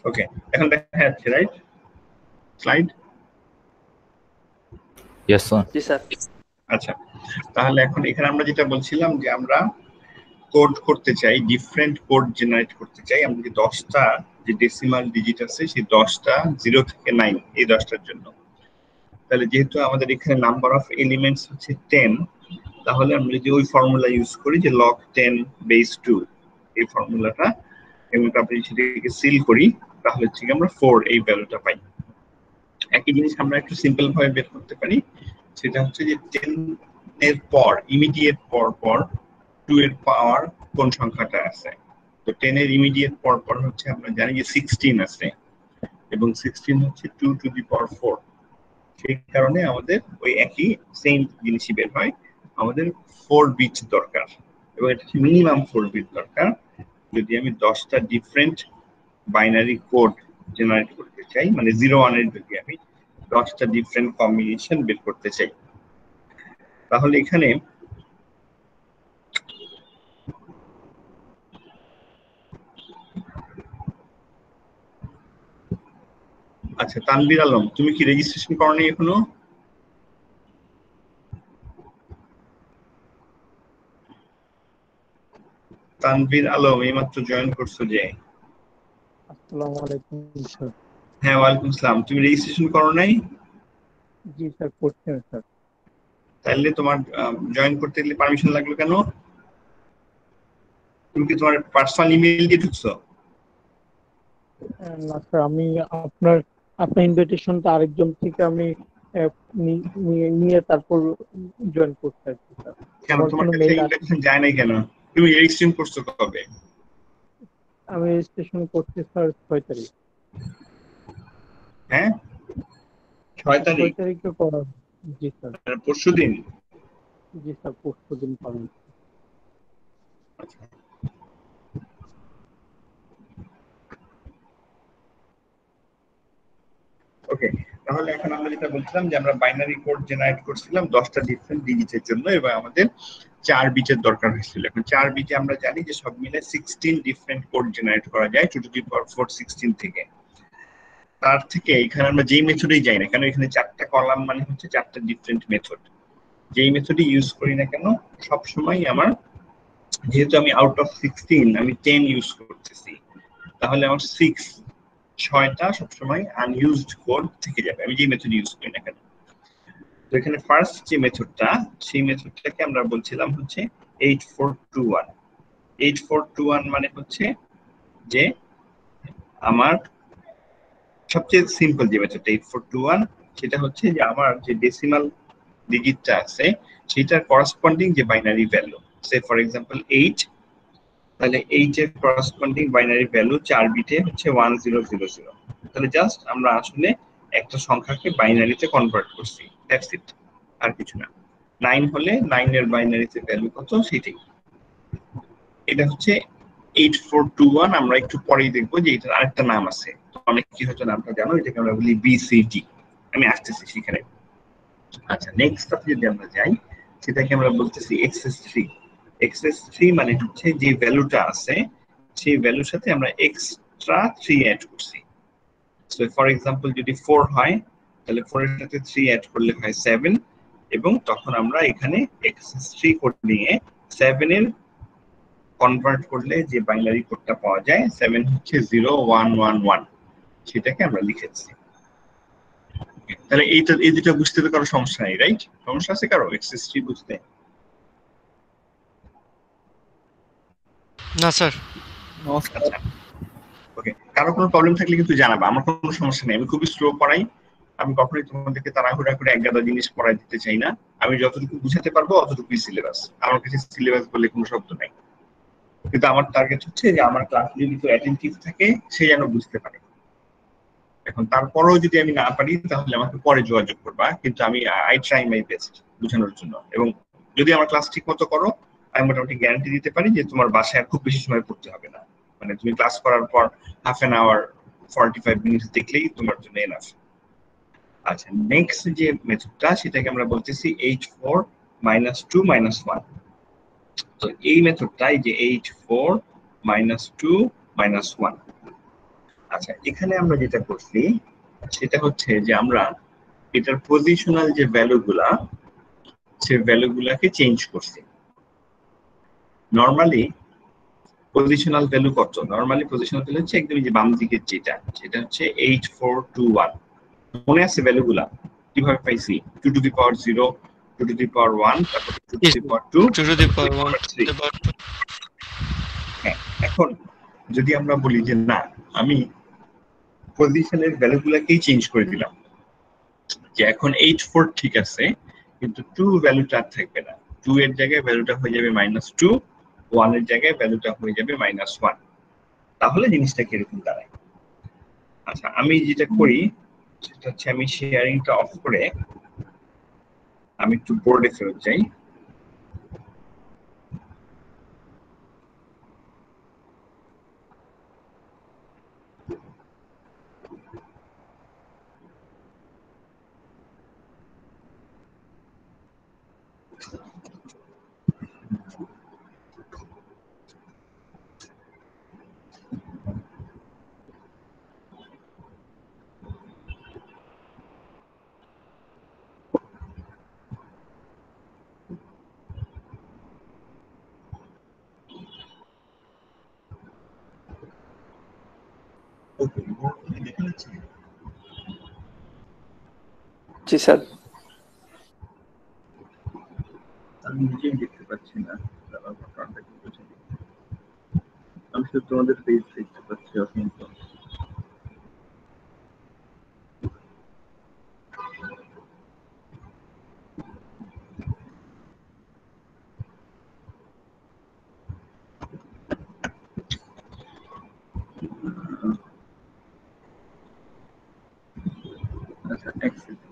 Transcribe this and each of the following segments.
ওকে, এখন দেখা যাচ্ছে রাইট স্লাইড? Yes sir. জি স্যার। আচ্ছা, তাহলে এখন এখানে আমরা যেটা বলছিলাম যে আমরা কোড করতে চাই, ডিফারেন্ট কোড জেনারেট করতে চাই। আমরা যে 10টা যে ডেসিমাল ডিজিট আছে সেই 10টা 0 থেকে 9 এই 10টার জন্য। তাহলে যেহেতু আমাদের এখানে নাম্বার অফ এলিমেন্টস হচ্ছে 10, তাহলে আমরা যদি ওই ফর্মুলা ইউজ করি যে log 10 base 2 এই ফর্মুলাটা, এবং তারপরে সেটাকে সিল করি, তাহলে হচ্ছে আমরা 4 এই ভ্যালুটা পাই। একই জিনিস আমরা একটু সিম্পল ভাবে বের করতে পারি, সেটা হচ্ছে যে 10 এর পর ইমিডিয়েট পর 2 এর পাওয়ার কোন সংখ্যাটা আছে। তো 10 এর ইমিডিয়েট পর হচ্ছে আমরা জানি যে 16 আছে, এবং 16 হচ্ছে 2 টু দি পাওয়ার 4। সেই কারণে আমাদের ওই একই সেম জিনিসই বের হয়, আমাদের 4 বিট দরকার, এবং এটা মিনিমাম 4 বিট দরকার যদি আমি 10টা ডিফারেন্ট বাইনারি কোড জেনারেট করতে চাই, মানে 0-1 এর যদি আমি 10টা ডিফারেন্ট কম্বিনেশন বের করতে চাই। তাহলে এখানে আচ্ছা, তানভীর আলম, তুমি কি রেজিস্ট্রেশন করনি এখনো? তানভীর আলম এইমাত্র জয়েন করছো যে? আসসালামু আলাইকুম স্যার। হ্যাঁ, ওয়ালাইকুম আসসালাম। তুমি রেজিস্ট্রেশন করো নাই? জি স্যার, করছেন স্যার। তাহলে তোমার জয়েন করতে গেলে পারমিশন লাগলো কেন? তুমি কি তোমার পার্সোনাল ইমেল দিয়ে ঢুকছো? না স্যার, আমি আপনার ইনভিটেশনটা আরেকজন থেকে আমি নিয়ে তারপর জয়েন করতে চাইছি স্যার। কেন আমার তোমার কোনো কাছে মেইল ইনভিটেশন যায় নাই কেন? তুমি রেজিস্ট্রেশন করছো কবে? আমি রেজিস্ট্রেশন করছি স্যার 6 তারিখ। হ্যাঁ, 6 তারিখ? 6 তারিখে করা। জি স্যার। পরশুদিন? জি স্যার, পরশুদিন করেন। ওকে, তাহলে এখন আমরা যেটা বলছিলাম যে আমরা বাইনারি কোড জেনারেট করছিলাম 10টা ডিফারেন্ট ডিজিটের জন্য, এবং আমাদের 4 বিটের দরকার হয়েছিল। এখন 4 বিটে আমরা জানি যে সব মিলে 16 ডিফারেন্ট কোড জেনারেট করা যায় 2 টু দি পাওয়ার 4 16 থেকে। তার থেকে এখানে আমরা যেই মেথডেই যাই না কেন, এখানে 4টা কলাম মানে হচ্ছে 4টা ডিফারেন্ট মেথড। যেই মেথডই ইউজ করি না কেন, সব সময় আমার, যেহেতু আমি আউট অফ 16 আমি 10 ইউজ করতেছি, তাহলে আমার 6টা সবসময় আনইউজড কোড থেকে যাবে আমি যে মেথড ইউজ করি না কেন। তো এখানে ফার্স্ট যে মেথডটা, সেই মেথডটাকে আমরা বলছিলাম হচ্ছে 8421। 8421 মানে হচ্ছে যে আমার সবচেয়ে সিম্পল যে মেথডটা 8421, সেটা হচ্ছে যে আমার যে ডেসিমাল ডিজিটটা আছে সেটার করসপন্ডিং যে binary value, say for example 8, তাহলে 8 এর করসপন্ডিং বাইনারি ভ্যালু 4 বিটে হচ্ছে 1000। তাহলে জাস্ট আমরা আসলে একটা সংখ্যাকে বাইনারিতে কনভার্ট করছি, দ্যাটস ইট, আর কিছু না। 9 হলে 9 এর বাইনারিতে ভ্যালু কত সেটাই। এটা হচ্ছে 8421। আমরা একটু পরেই দেখবো যে এটার আরেকটা নাম আছে, অনেক কি হয়তো নামটা জানো, এটাকে আমরা বলি বিসিডি। আমি আসতেছি সেখানে। আচ্ছা, নেক্সট যদি আমরা যাই, সেটাকে আমরা বলতেছি এক্সএস3। এক্সএস3 মানে হচ্ছে যে ভ্যালুটা আছে সেই ভ্যালুর সাথে আমরা এক্সট্রা 3 অ্যাড করছি। সো ফর এক্সাম্পল যদি 4 হয়, তাহলে 4 এর সাথে 3 অ্যাড করলে হয় 7, এবং তখন আমরা এখানে এক্সএস3 কোড নিয়ে 7 এর কনভার্ট করলে যে বাইনারি কোডটা পাওয়া যায় 7 হচ্ছে 0111, সেটাকে আমরা লিখেছি। তাহলে এই দুটো বুঝতে তো কারো সমস্যা নেই, রাইট? সমস্যা আছে কারো এক্সএস3 বুঝতে? না স্যার। আচ্ছা, ওকে, কারো কোনো প্রবলেম থাকলে কিন্তু জানাবা, আমার কোনো সমস্যা নেই। আমি খুবই স্লো পড়াই, আমি কখনোই তোমাদেরকে তাড়াহুড়া করে এক গাদা জিনিস পড়াই দিতে চাই না। আমি যতটুকু বুঝাতে পারবো অতটুকুই সিলেবাস, আমার কাছে সিলেবাস বলে কোনো শব্দ নাই। কিন্তু আমার টার্গেট হচ্ছে যে আমার ক্লাস যদি কেউ অ্যাটেনটিভ থাকে সে যেন বুঝতে পারে। এখন তারপরেও যদি আমি না পারি তাহলে আমাকে পরে যোগাযোগ করবা, কিন্তু আমি আই ট্রাই মাই বেস্ট বোঝানোর জন্য। এবং যদি আমার ক্লাস ঠিক মতো করো, আমি মোটামুটি গ্যারান্টি দিতে পারি যে তোমার বাসায় খুব বেশি সময় পড়তে হবে না। মানে তুমি ক্লাস করার পর হাফ এন আওয়ার 45 মিনিটস দেখলেই তোমার জন্য এনাফ। আচ্ছা, নেক্সট যে মেথডটা সেটাকে আমরা বলতেছি h4 - 2 - 1। তো এই মেথডটা, এই যে h4 - 2 - 1, আচ্ছা, এখানে আমরা যেটা করছি সেটা হচ্ছে যে আমরা এটার পজিশনাল যে ভ্যালুগুলা, সে ভ্যালুগুলাকে চেঞ্জ করছি। নরমালি পজিশনাল ভ্যালু কত? নরমালি পজিশনাল ভ্যালু হচ্ছে একদম যে বাম দিকের যেটা, সেটা হচ্ছে 8421। মনে আছে ভ্যালুগুলা কিভাবে পাইছি? 2 to the power 0, 2 to the পাওয়ার 1, তারপর 2 to the power 2, 2 to the power 1 to 3। the power হ্যাঁ, এখন যদি আমরা বলি যে না, আমি পজিশনের ভ্যালুগুলাকেই চেঞ্জ করে দিলাম, যে এখন 84 ঠিক আছে, কিন্তু 2 ভ্যালুটা আর থাকবে না। 2 এর জায়গায় ভ্যালুটা হয়ে যাবে -2, 1 এর জায়গায় ভ্যালুটা হয়ে যাবে -1। তাহলে জিনিসটা কিরকম দাঁড়ায়? আচ্ছা, আমি যেটা করি সেটা হচ্ছে আমি শেয়ারিংটা অফ করে আমি একটু বোর্ডে ফেরত যাই। ওকে, বোর্ড দেখে নিচ্ছি। জি স্যার। আমি নিজেই দেখতে পাচ্ছি না, আমি শুধু তোমাদের পেজ দেখতে পাচ্ছি অসংখ্য। আচ্ছা, এক সেকেন্ড।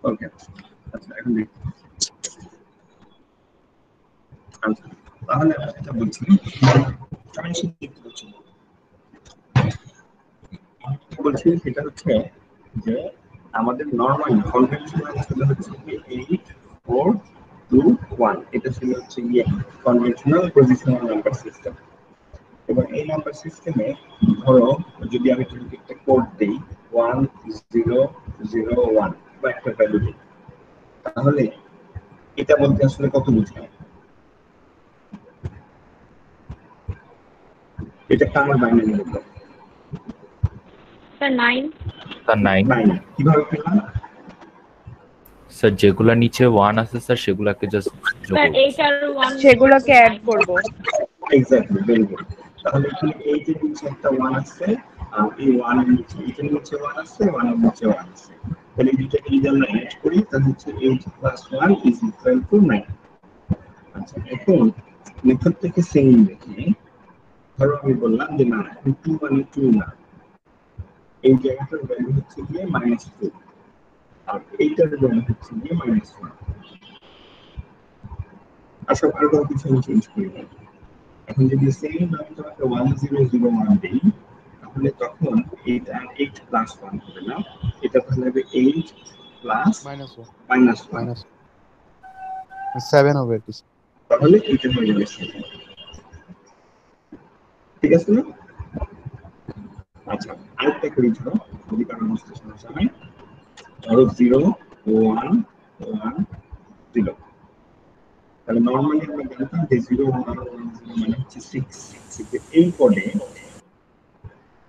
ওকে, আচ্ছা এখন দেখি। আচ্ছা, তাহলে আমি যেটা বলছি, আমি সেটা দেখতে পাচ্ছি। বলছি সেটা হচ্ছে যে আমাদের নরমাল কনভেনশনাল ছিল হচ্ছে কি 8421, এটা ছিল হচ্ছে গিয়ে কনভেনশনাল পজিশনাল নাম্বার সিস্টেম। এবং এই নাম্বার সিস্টেমে ধরো যদি আমি তোমাকে একটা কোড দেই 1001 বা একটা ভ্যালু দিই, তাহলে এটা বলতে আসলে কত বোঝায়? এটা কার বাইনারি নম্বর? স্যার 9। স্যার 9। কিভাবে পেলাম? স্যার যেগুলা নিচে 1 আছে স্যার সেগুলাকে জাস্ট যোগ স্যার করব। 8 আর 1 সেগুলোকে অ্যাড করব। Exactly, very good. তাহলে এখানে 8 এর নিচে একটা 1 আছে, আর এই 1 এর নিচে, 8 এর নিচে 1 আছে, 1 এর নিচে 1 আছে। তাহলে এই দুটোকে যদি আমরা অ্যাড করি তাহলে হচ্ছে 8 + 1 = 9। আচ্ছা, এখন মেথড থেকে সেম দেখি। ধরো আমি বললাম যে না, এখন 2 মানে 2 না, এই জায়গাটার ভ্যালু হচ্ছে গিয়ে -2, আর এইটার ভ্যালু হচ্ছে গিয়ে -1। আসলে আর কোনো কিছু আমি চেঞ্জ করি না। এখন যদি সেম আমি তোমাকে 1001 দিই, তাহলে তখন এটা 8 + 1 হবে না, এটা তাহলে হবে 8 + -1 7 হবে আর কি। তাহলে এটা হয়ে যাবে 7। ঠিক আছে না? আচ্ছা, আরেকটা করি, ধরো যদি কারো বুঝতে সমস্যা হয়, ধরো 0 1 1 0। তাহলে নরমালি আমরা জানতাম যে 0 1 1 0 মানে হচ্ছে 6, কিন্তু এই কোডে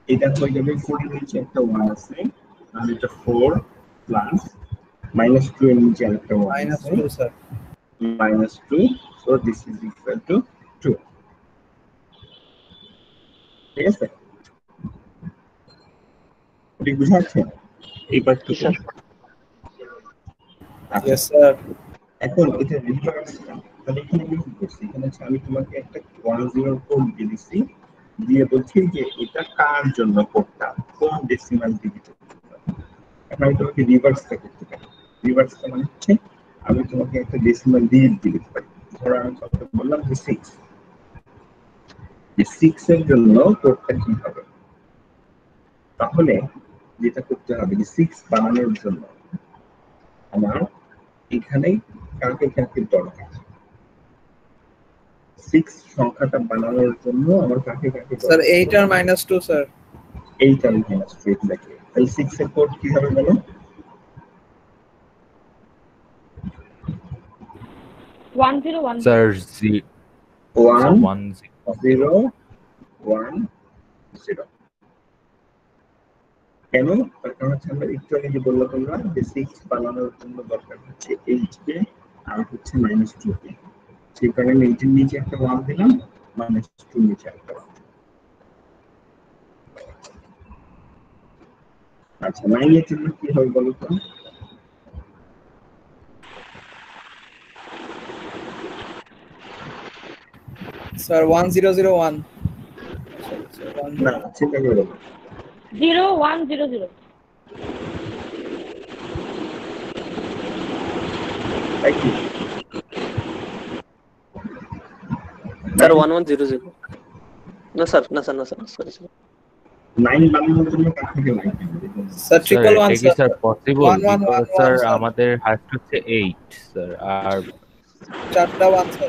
এটা হয়ে যাবে 4 এর নিচে একটা 1 আছে, তাহলে এটা 4 + -2 এর নিচে আরেকটা 1 আছে -2 sir -2 so this is equal to 2 ঠিক আছে ঠিক বুঝাচ্ছে এই পার্টটুকু স্যার ইয়েস স্যার এখন এটা রিভার্স তাহলে এখানে আমি কি করছি এখানে হচ্ছে আমি তোমাকে একটা 10 কোড দিয়ে দিচ্ছি দিয়ে বলছি যে এটা কার জন্য কোডটা কোন ডেসিমাল ডিজিটের জন্য এখন আমি তোমাকে রিভার্সটা করতে পারি রিভার্সটা মানে হচ্ছে আমি তোমাকে একটা ডেসিমাল ডিজিট দিয়ে দিতে পারি ধরো আমি তোমাকে বললাম যে 6 যে 6 এর জন্য কোডটা কি হবে তাহলে যেটা করতে হবে যে 6 বানানোর জন্য আমার এখানে কাকে কাকে দরকার 6 সংখ্যাটা বানানোর জন্য আমার কাকে কাকে স্যার 8 আর -2 স্যার 8 আর -2 এক্স্যাক্টলি তাহলে 6 এর কোড কি হবে বলো 101 স্যার 1 1 0 1 0 কেন তার কারণ হচ্ছে আমরা একটু আগে যে বললাম তোমরা যে 6 বানানোর জন্য দরকার হচ্ছে 8 কে আর হচ্ছে -2 কে সেই কারণে আমি 8 এর নিচে একটা 1 দিলাম -2 এর নিচে একটা 1 আচ্ছা 9 এর জন্য কি হবে বলো তো স্যার 1001 না চিন্তা করে বলো 0100 তাই কি স্যার 1100 না স্যার না স্যার না স্যার সরি স্যার 9 বানানোর জন্য কার থেকে লাগবে স্যার ট্রিপল ওয়ান এটা কি স্যার পসিবল 1111 স্যার স্যার। আমাদের হাইস্ট হচ্ছে 8 স্যার আর চারটা ওয়ান স্যার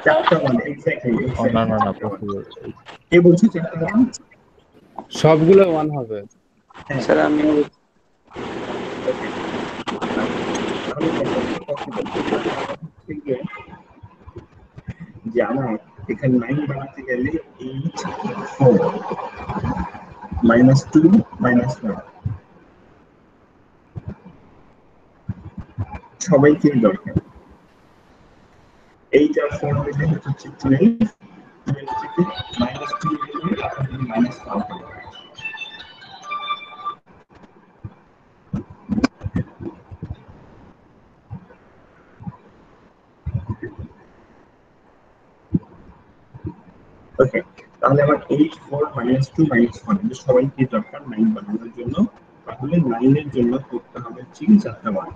চারটা মানে এক্স্যাক্টলি না না না পসিবল কে বলছে চারটা মান সবগুলো 1 হবে স্যার আমি যে আমার এখানে 9 বানাতে গেলে 8 4 -2 -1 সবাইকে দরকার 8 আর 4 মিলে হচ্ছে 12 থেকে -2 মিলে -1 ওকে তাহলে আমার 8 4 -2 -1 এটা সবাইকে দরকার 9 বানানোর জন্য তাহলে 9 এর জন্য করতে হবে ঠিক চারটা মান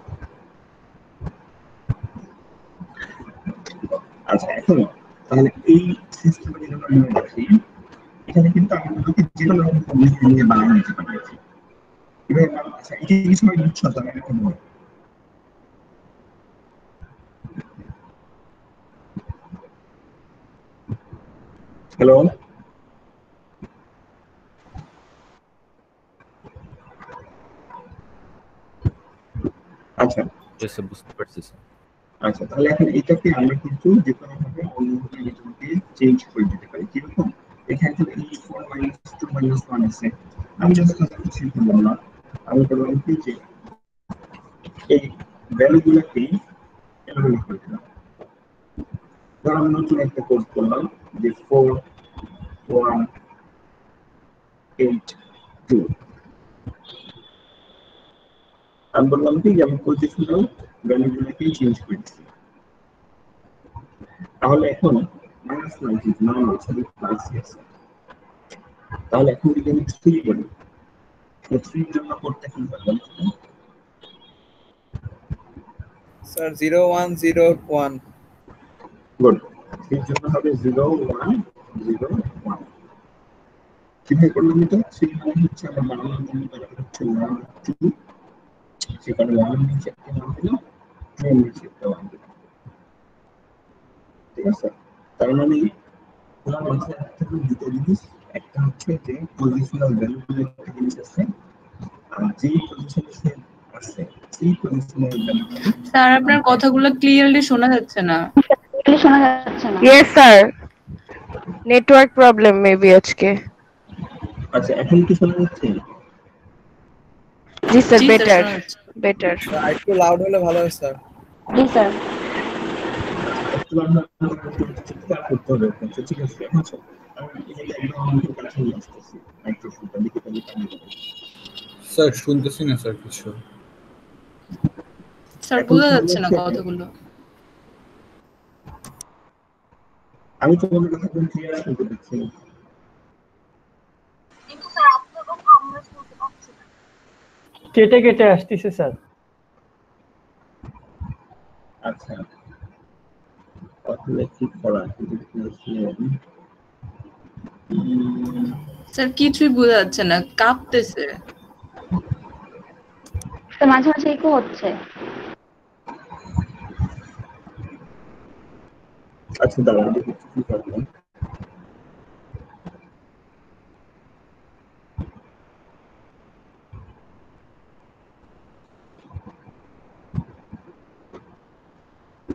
আচ্ছা এখন তাহলে এই সিস্টেমে যদি আমরা মনে রাখি এখানে কিন্তু আমি তোমাকে যে কোনো রকম কম্বিনেশন নিয়ে বানানো যেতে পারি এবার আচ্ছা এটা কি সবাই বুঝছো তো আমি এখন বলবো হ্যালো আচ্ছা এসে বুঝতে পারছি স্যার আচ্ছা তাহলে এখন এটাকে আমরা কিন্তু যে কোনো ভাবে অন্যভাবে এটাকে চেঞ্জ করে দিতে পারি কিরকম এখানে তো 4 -2 -1 আছে আমি জাস্ট কিছু করলাম না আমি করলাম কি যে এই ভ্যালুগুলোকে এভাবে করে দিলাম ধর আমি নতুন একটা কোড করলাম যে 4 1 8 2 আমি বললাম কি যে আমি পজিশনাল ভ্যালুগুলোকে চেঞ্জ করছি তাহলে এখন -9 নাম আছে প্লাস আছে তাহলে এখন যদি আমি 3 বলি 3 এর জন্য কোডটা কি হবে স্যার 0101 গুড 3 এর জন্য হবে 0101 কিভাবে করলাম এটা 3 মানে হচ্ছে আমার বানানোর জন্য দরকার হচ্ছে 1 2 সেখানে 1 এর নিচে একটা মান দিলাম 2 এর নিচে একটা মান দিলাম ঠিক আছে তার মানে তোমার মাথায় রাখতে হবে দুটো জিনিস একটা হচ্ছে যে পজিশনাল ভ্যালুগুলো একটা জিনিস আছে আর যে পজিশনে আছে সেই পজিশনাল ভ্যালুগুলো স্যার আপনার কথাগুলো ক্লিয়ারলি শোনা যাচ্ছে না Yes, sir. Network problem maybe আজকে। আচ্ছা এখন কি শোনা যাচ্ছে জি স্যার জি স্যার বেটার শোনা যাচ্ছে। বেটার। একটু লাউড হলে ভালো হয় স্যার। জি স্যার। একটু আমরা চিৎকার করতে হবে, ঠিক আছে? আচ্ছা, আমি এই একদম আমাকে কাছে নিয়ে আসতেছি মাইক্রোফোনটা, দেখি তাহলে কেমন হবে। স্যার শুনতেছি না স্যার কিছু। স্যার এখন বোঝা কি যাচ্ছে না হচ্ছে? কথাগুলো। আমি তো তোমাদের কথা একদম ক্লিয়ার শুনতে পাচ্ছি। কেটে কেটে আসতেছে স্যার। আচ্ছা, তাহলে কি করা? স্যার কিছুই বোঝা যাচ্ছে না, কাঁপতেছে। তো মাঝে মাঝে ইকো হচ্ছে। আচ্ছা দাঁড়ান, দেখি কি করবো।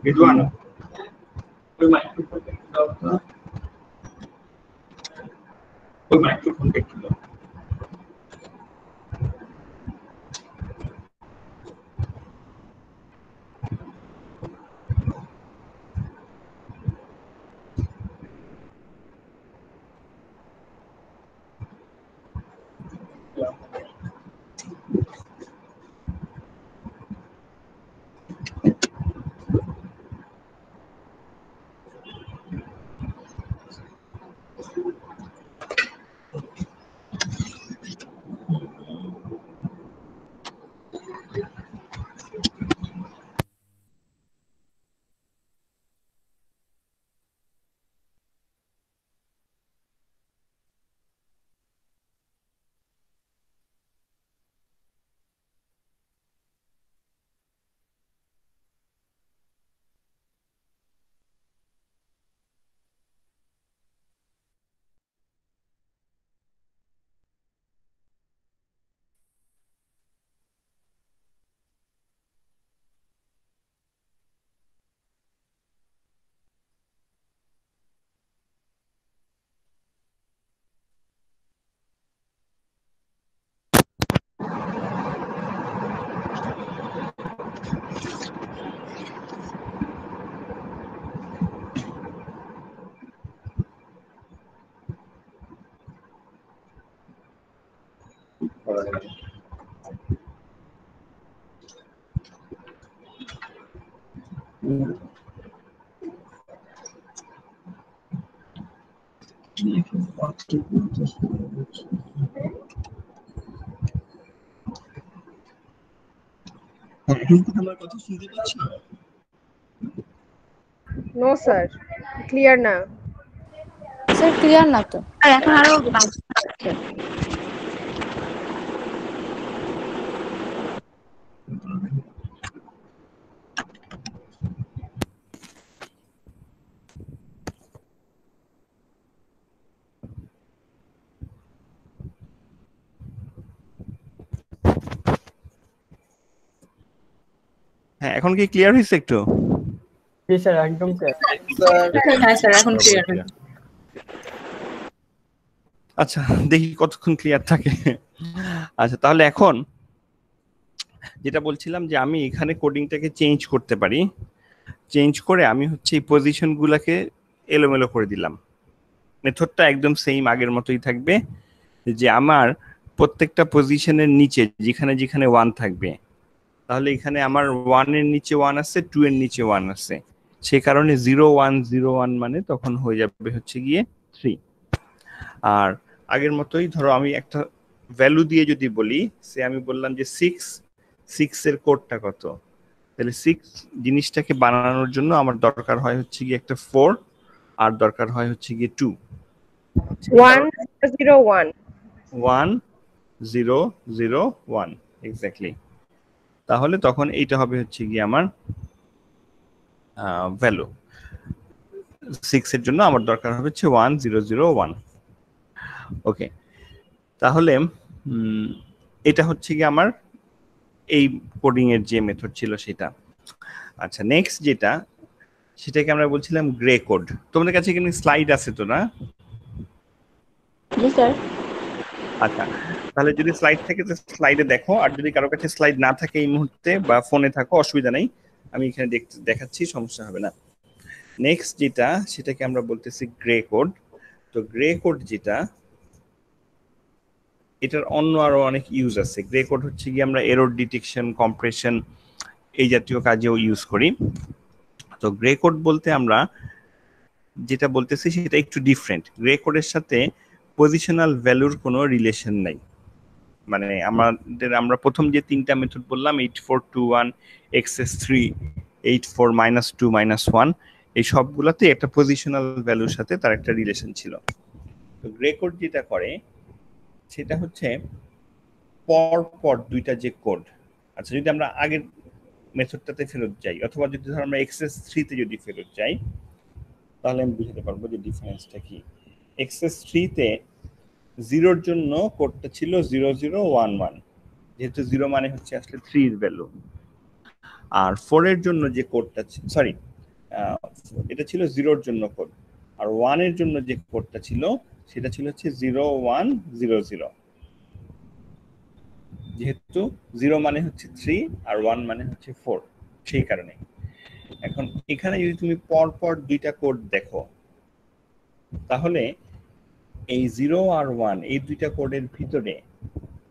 রিদওয়ান, ওই মাইক্রোফোনটা একটু দাও তো। ওই মাইক্রোফোনটা একটু দাও। এখন কি আমার কথা শুনতে পাচ্ছ? নো স্যার, ক্লিয়ার না। স্যার ক্লিয়ার না তো। আর এখন আরো বাজছে। হ্যাঁ, এখন কি ক্লিয়ার হয়েছে একটু? জি স্যার, একদম ক্লিয়ার। হ্যাঁ স্যার এখন ক্লিয়ার। আচ্ছা, দেখি কতক্ষণ ক্লিয়ার থাকে। আচ্ছা, তাহলে এখন যেটা বলছিলাম যে আমি এখানে কোডিংটাকে চেঞ্জ করতে পারি। চেঞ্জ করে আমি হচ্ছে এই পজিশন গুলাকে এলোমেলো করে দিলাম। মেথডটা একদম সেম আগের মতোই থাকবে, যে আমার প্রত্যেকটা পজিশনের নিচে যেখানে যেখানে 1 থাকবে, তাহলে এখানে আমার 1 এর নিচে 1 আছে, 2 এর নিচে 1 আছে, সেই কারণে 0 1 0 1 মানে তখন হয়ে যাবে হচ্ছে গিয়ে 3। আর আগের মতোই ধরো আমি একটা ভ্যালু দিয়ে যদি বলি, সে আমি বললাম যে 6 এর কোডটা কত, তাহলে 6 জিনিসটাকে বানানোর জন্য আমার দরকার হয় হচ্ছে গিয়ে একটা 4, আর দরকার হয় হচ্ছে গিয়ে 2। 1001 1 0 0 1 এক্স্যাক্টলি। তাহলে তখন এইটা হবে হচ্ছে গিয়ে আমার ভ্যালু। 6 এর জন্য আমার দরকার হবে হচ্ছে 1 0 0 1। ওকে, তাহলে এটা হচ্ছে গিয়ে আমার এই কোডিং এর যে মেথড ছিল সেটা। আচ্ছা, নেক্সট যেটা, সেটাকে আমরা বলছিলাম গ্রে কোড। তোমাদের কাছে এখানে স্লাইড আছে তো না? জি স্যার। আচ্ছা, তাহলে যদি স্লাইড থাকে তো স্লাইডে দেখো, আর যদি কারো কাছে স্লাইড না থাকে এই মুহূর্তে বা ফোনে থাকো অসুবিধা নেই, আমি এখানে দেখাচ্ছি, সমস্যা হবে না। নেক্সট যেটা সেটাকে আমরা বলতেছি গ্রে কোড। তো গ্রে কোড যেটা, এটার অন্য আরো অনেক ইউজ আছে। গ্রে কোড হচ্ছে কি আমরা এরর ডিটেকশন, কম্প্রেশন এই জাতীয় কাজেও ইউজ করি। তো গ্রে কোড বলতে আমরা যেটা বলতেছি সেটা একটু ডিফারেন্ট। গ্রে কোডের সাথে পজিশনাল ভ্যালুর কোনো রিলেশন নাই। মানে আমরা প্রথম যে তিনটা মেথড বললাম 8421 XS3 84 -2 -1, এই সবগুলোতে একটা পজিশনাল ভ্যালুর সাথে তার একটা রিলেশন ছিল। তো গ্রে কোড যেটা করে সেটা হচ্ছে পর দুইটা যে কোড, আচ্ছা যদি আমরা আগের মেথডটাতে ফেরত যাই অথবা যদি ধর আমরা XS3 তে যদি ফেরত যাই তাহলে আমি বুঝতে পারবো যে ডিফারেন্সটা কি। XS3 তে 0 এর জন্য কোডটা ছিল 0011, যেহেতু 0 মানে হচ্ছে আসলে 3 এর ভ্যালু। আর 4 এর জন্য যে কোডটা, সরি এটা ছিল 0 এর জন্য কোড, আর 1 এর জন্য যে কোডটা ছিল সেটা ছিল হচ্ছে 0100, যেহেতু 0 মানে হচ্ছে 3 আর 1 মানে হচ্ছে 4, সেই কারণে। এখন এখানে যদি তুমি পর দুইটা কোড দেখো তাহলে এই 0 আর 1 এই দুইটা কোডের ভিতরে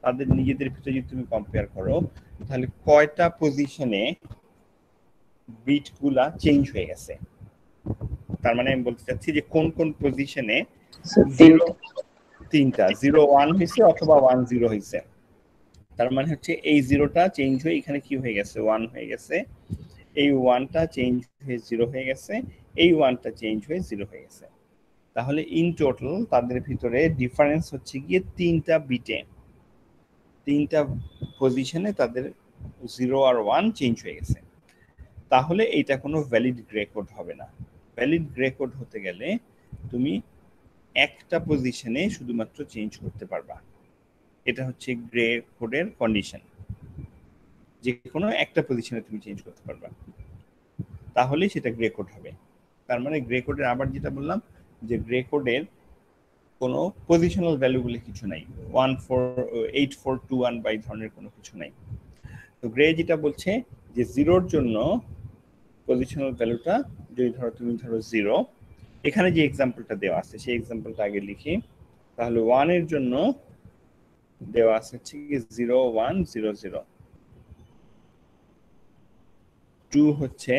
তাদের নিজেদের ভিতরে যদি তুমি কম্পেয়ার করো তাহলে কয়টা পজিশনে বিটগুলা চেঞ্জ হয়ে গেছে। তার মানে আমি বলতে চাচ্ছি যে কোন কোন পজিশনে তিনটা 01 হয়েছে অথবা 10 হয়েছে। তার মানে হচ্ছে এই 0টা চেঞ্জ হয়ে এখানে কি হয়ে গেছে 1 হয়ে গেছে, এই 1টা চেঞ্জ হয়ে 0 হয়ে গেছে, এই 1টা চেঞ্জ হয়ে 0 হয়ে গেছে। তাহলে ইন টোটাল তাদের ভিতরে ডিফারেন্স হচ্ছে গিয়ে তিনটা বিটে, তিনটা পজিশনে তাদের 0 আর 1 চেঞ্জ হয়ে গেছে। তাহলে এইটা কোনো ভ্যালিড গ্রে কোড হবে না। ভ্যালিড গ্রে কোড হতে গেলে তুমি একটা পজিশনে শুধুমাত্র চেঞ্জ করতে পারবা, এটা হচ্ছে গ্রে কোডের কন্ডিশন, যে কোনো একটা পজিশনে তুমি চেঞ্জ করতে পারবা, তাহলেই সেটা গ্রে কোড হবে। তার মানে গ্রে কোডের আবার যেটা বললাম যে গ্রে কোডের কোনো পজিশনাল ভ্যালু বলে কিছু নাই, 8421 বা এই ধরনের কোনো কিছু নাই। তো গ্রে যেটা বলছে যে 0 এর জন্য পজিশনাল ভ্যালুটা যদি তুমি ধরো 0, এখানে যে এক্সাম্পলটা দেওয়া আছে সেই এক্সাম্পলটা আগে লিখি, তাহলে 1 এর জন্য দেওয়া আছে হচ্ছে 0100, 2 হচ্ছে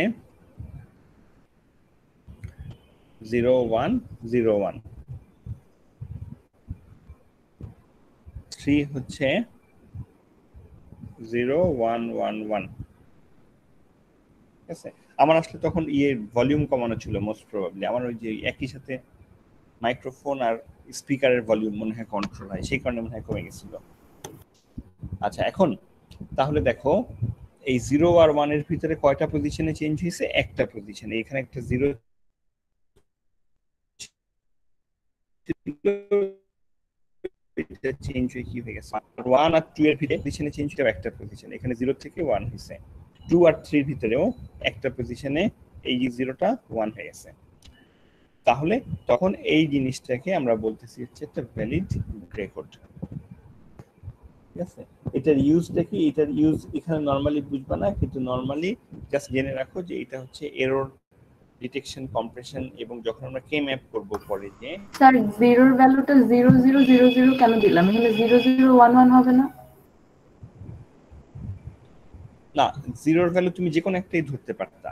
0101, 3 হচ্ছে 0111। ঠিক আছে, আমার আসলে তখন ভলিউম কমানো ছিল মোস্ট প্রবাবলি, আমার ওই যে একই সাথে মাইক্রোফোন আর স্পিকারের ভলিউম মনে হয় কন্ট্রোল হয়, সেই কারণে মনে হয় কমে গেছিল। আচ্ছা এখন তাহলে দেখো এই 0 আর 1 এর ভিতরে কয়টা পজিশনে চেঞ্জ হয়েছে, একটা পজিশনে, এখানে একটা 0 চেঞ্জ হয়ে কি হয়ে গেছে, 1 আর 2 এর ভিতরে পজিশনে চেঞ্জ হয়ে একটা পজিশনে, এখানে 0 থেকে 1 হয়েছে, 2 আর 3 এর ভিতরেও একটা পজিশনে এই 0টা 1 হয়ে গেছে। তাহলে তখন এই জিনিসটাকে আমরা বলতেছি হচ্ছে একটা ভ্যালিড গ্রে কোড। ঠিক আছে, এটার ইউজটা কি, এটার ইউজ এখানে নরমালি বুঝবা না, কিন্তু নরমালি জাস্ট জেনে রাখো যে এটা হচ্ছে এরর ডিটেকশন, কম্প্রেশন, এবং যখন আমরা কে ম্যাপ করব পরে যে স্যার 0 এর ভ্যালুটা 0000 কেন দিলাম, এখানে 0011 হবে না? না, 0 এর ভ্যালু তুমি যে কোনো একটাই ধরতে পারতা।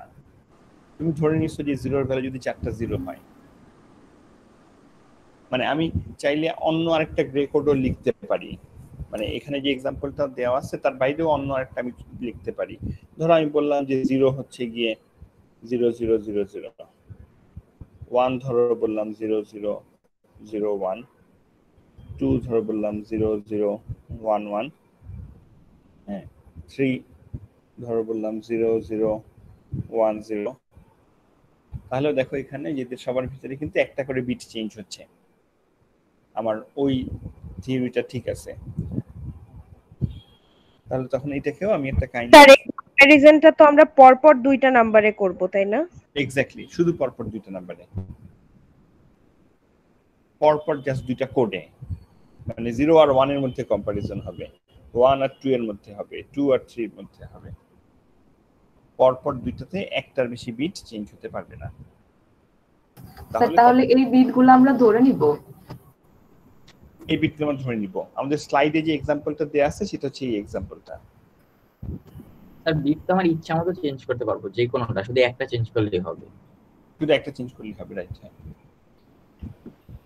তুমি ধরে নিছো যে 0 এর ভ্যালু যদি 4টা 0 হয়, মানে আমি চাইলে অন্য আরেকটা গ্রে কোডও লিখতে পারি, মানে এখানে যে এক্সাম্পলটা দেওয়া আছে তার বাইরেও অন্য আরেকটা আমি লিখতে পারি। ধরো আমি বললাম যে 0 হচ্ছে গিয়ে 0000, 1 ধরো বললাম 0001, 2 ধরো বললাম 0011, হ্যাঁ, 3 ধরো বললাম 0010। তাহলে দেখো এখানে যে সবার ভিতরে কিন্তু একটা করে বিট চেঞ্জ হচ্ছে, আমার ওই থিওরিটা ঠিক আছে। তাহলে তখন এটাকেও আমি একটা কাইন্ড স্যার এই কম্পারিজনটা তো আমরা পরপর দুইটা নম্বরে করব, তাই না? এক্স্যাক্টলি, শুধু পরপর দুইটা নাম্বারে, পরপর জাস্ট দুইটা কোডে। মানে 0 আর 1 এর মধ্যে কম্পারিজন হবে, 1 আর 2 এর মধ্যে হবে, 2 আর 3 এর মধ্যে হবে। পরপর দুইটাতে একটার বেশি বিট চেঞ্জ হতে পারবে না। তাহলে এই বিটগুলো আমরা ধরে নিব, এই বিটগুলো আমরা ধরে নিব। আমাদের স্লাইডে যে এক্সাম্পলটা দেয়া আছে সেটা হচ্ছে এই এক্সাম্পলটা। স্যার বিট তো আমার ইচ্ছা মতো চেঞ্জ করতে পারবো, যে কোনোটা, শুধু একটা চেঞ্জ করলেই হবে। শুধু একটা চেঞ্জ করলেই হবে, রাইট? হ্যাঁ,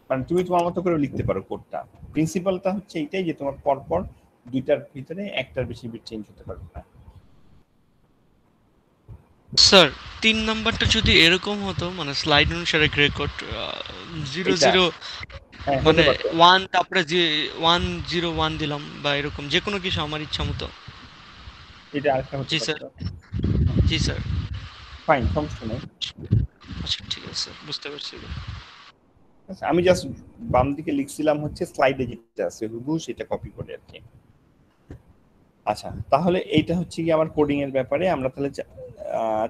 মানে তুমি তোমার মতো করে লিখতে পারো কোডটা। প্রিন্সিপালটা হচ্ছে এইটাই যে তোমার পরপর দুইটার ভিতরে একটার বেশি বিট চেঞ্জ হতে পারবে না। স্যার 3 নাম্বারটা যদি এরকম হতো, মানে স্লাইড অনুসারে গ্রে কোড 00 মানে 1 তারপরে যে 101 দিলাম বা এরকম যে কোনো কিছু আমার ইচ্ছা মতো। এটা আরেকটা হচ্ছে। জি স্যার, জি স্যার, ফাইন, সমস্যা নেই। আচ্ছা ঠিক আছে, বুঝতে পারছি। আচ্ছা, আমি জাস্ট বাম দিকে লিখছিলাম হচ্ছে স্লাইডে যেটা আছে হুবহু সেটা কপি করে আর কি। আচ্ছা, তাহলে এইটা হচ্ছে কি আমার কোডিং এর ব্যাপারে। আমরা তাহলে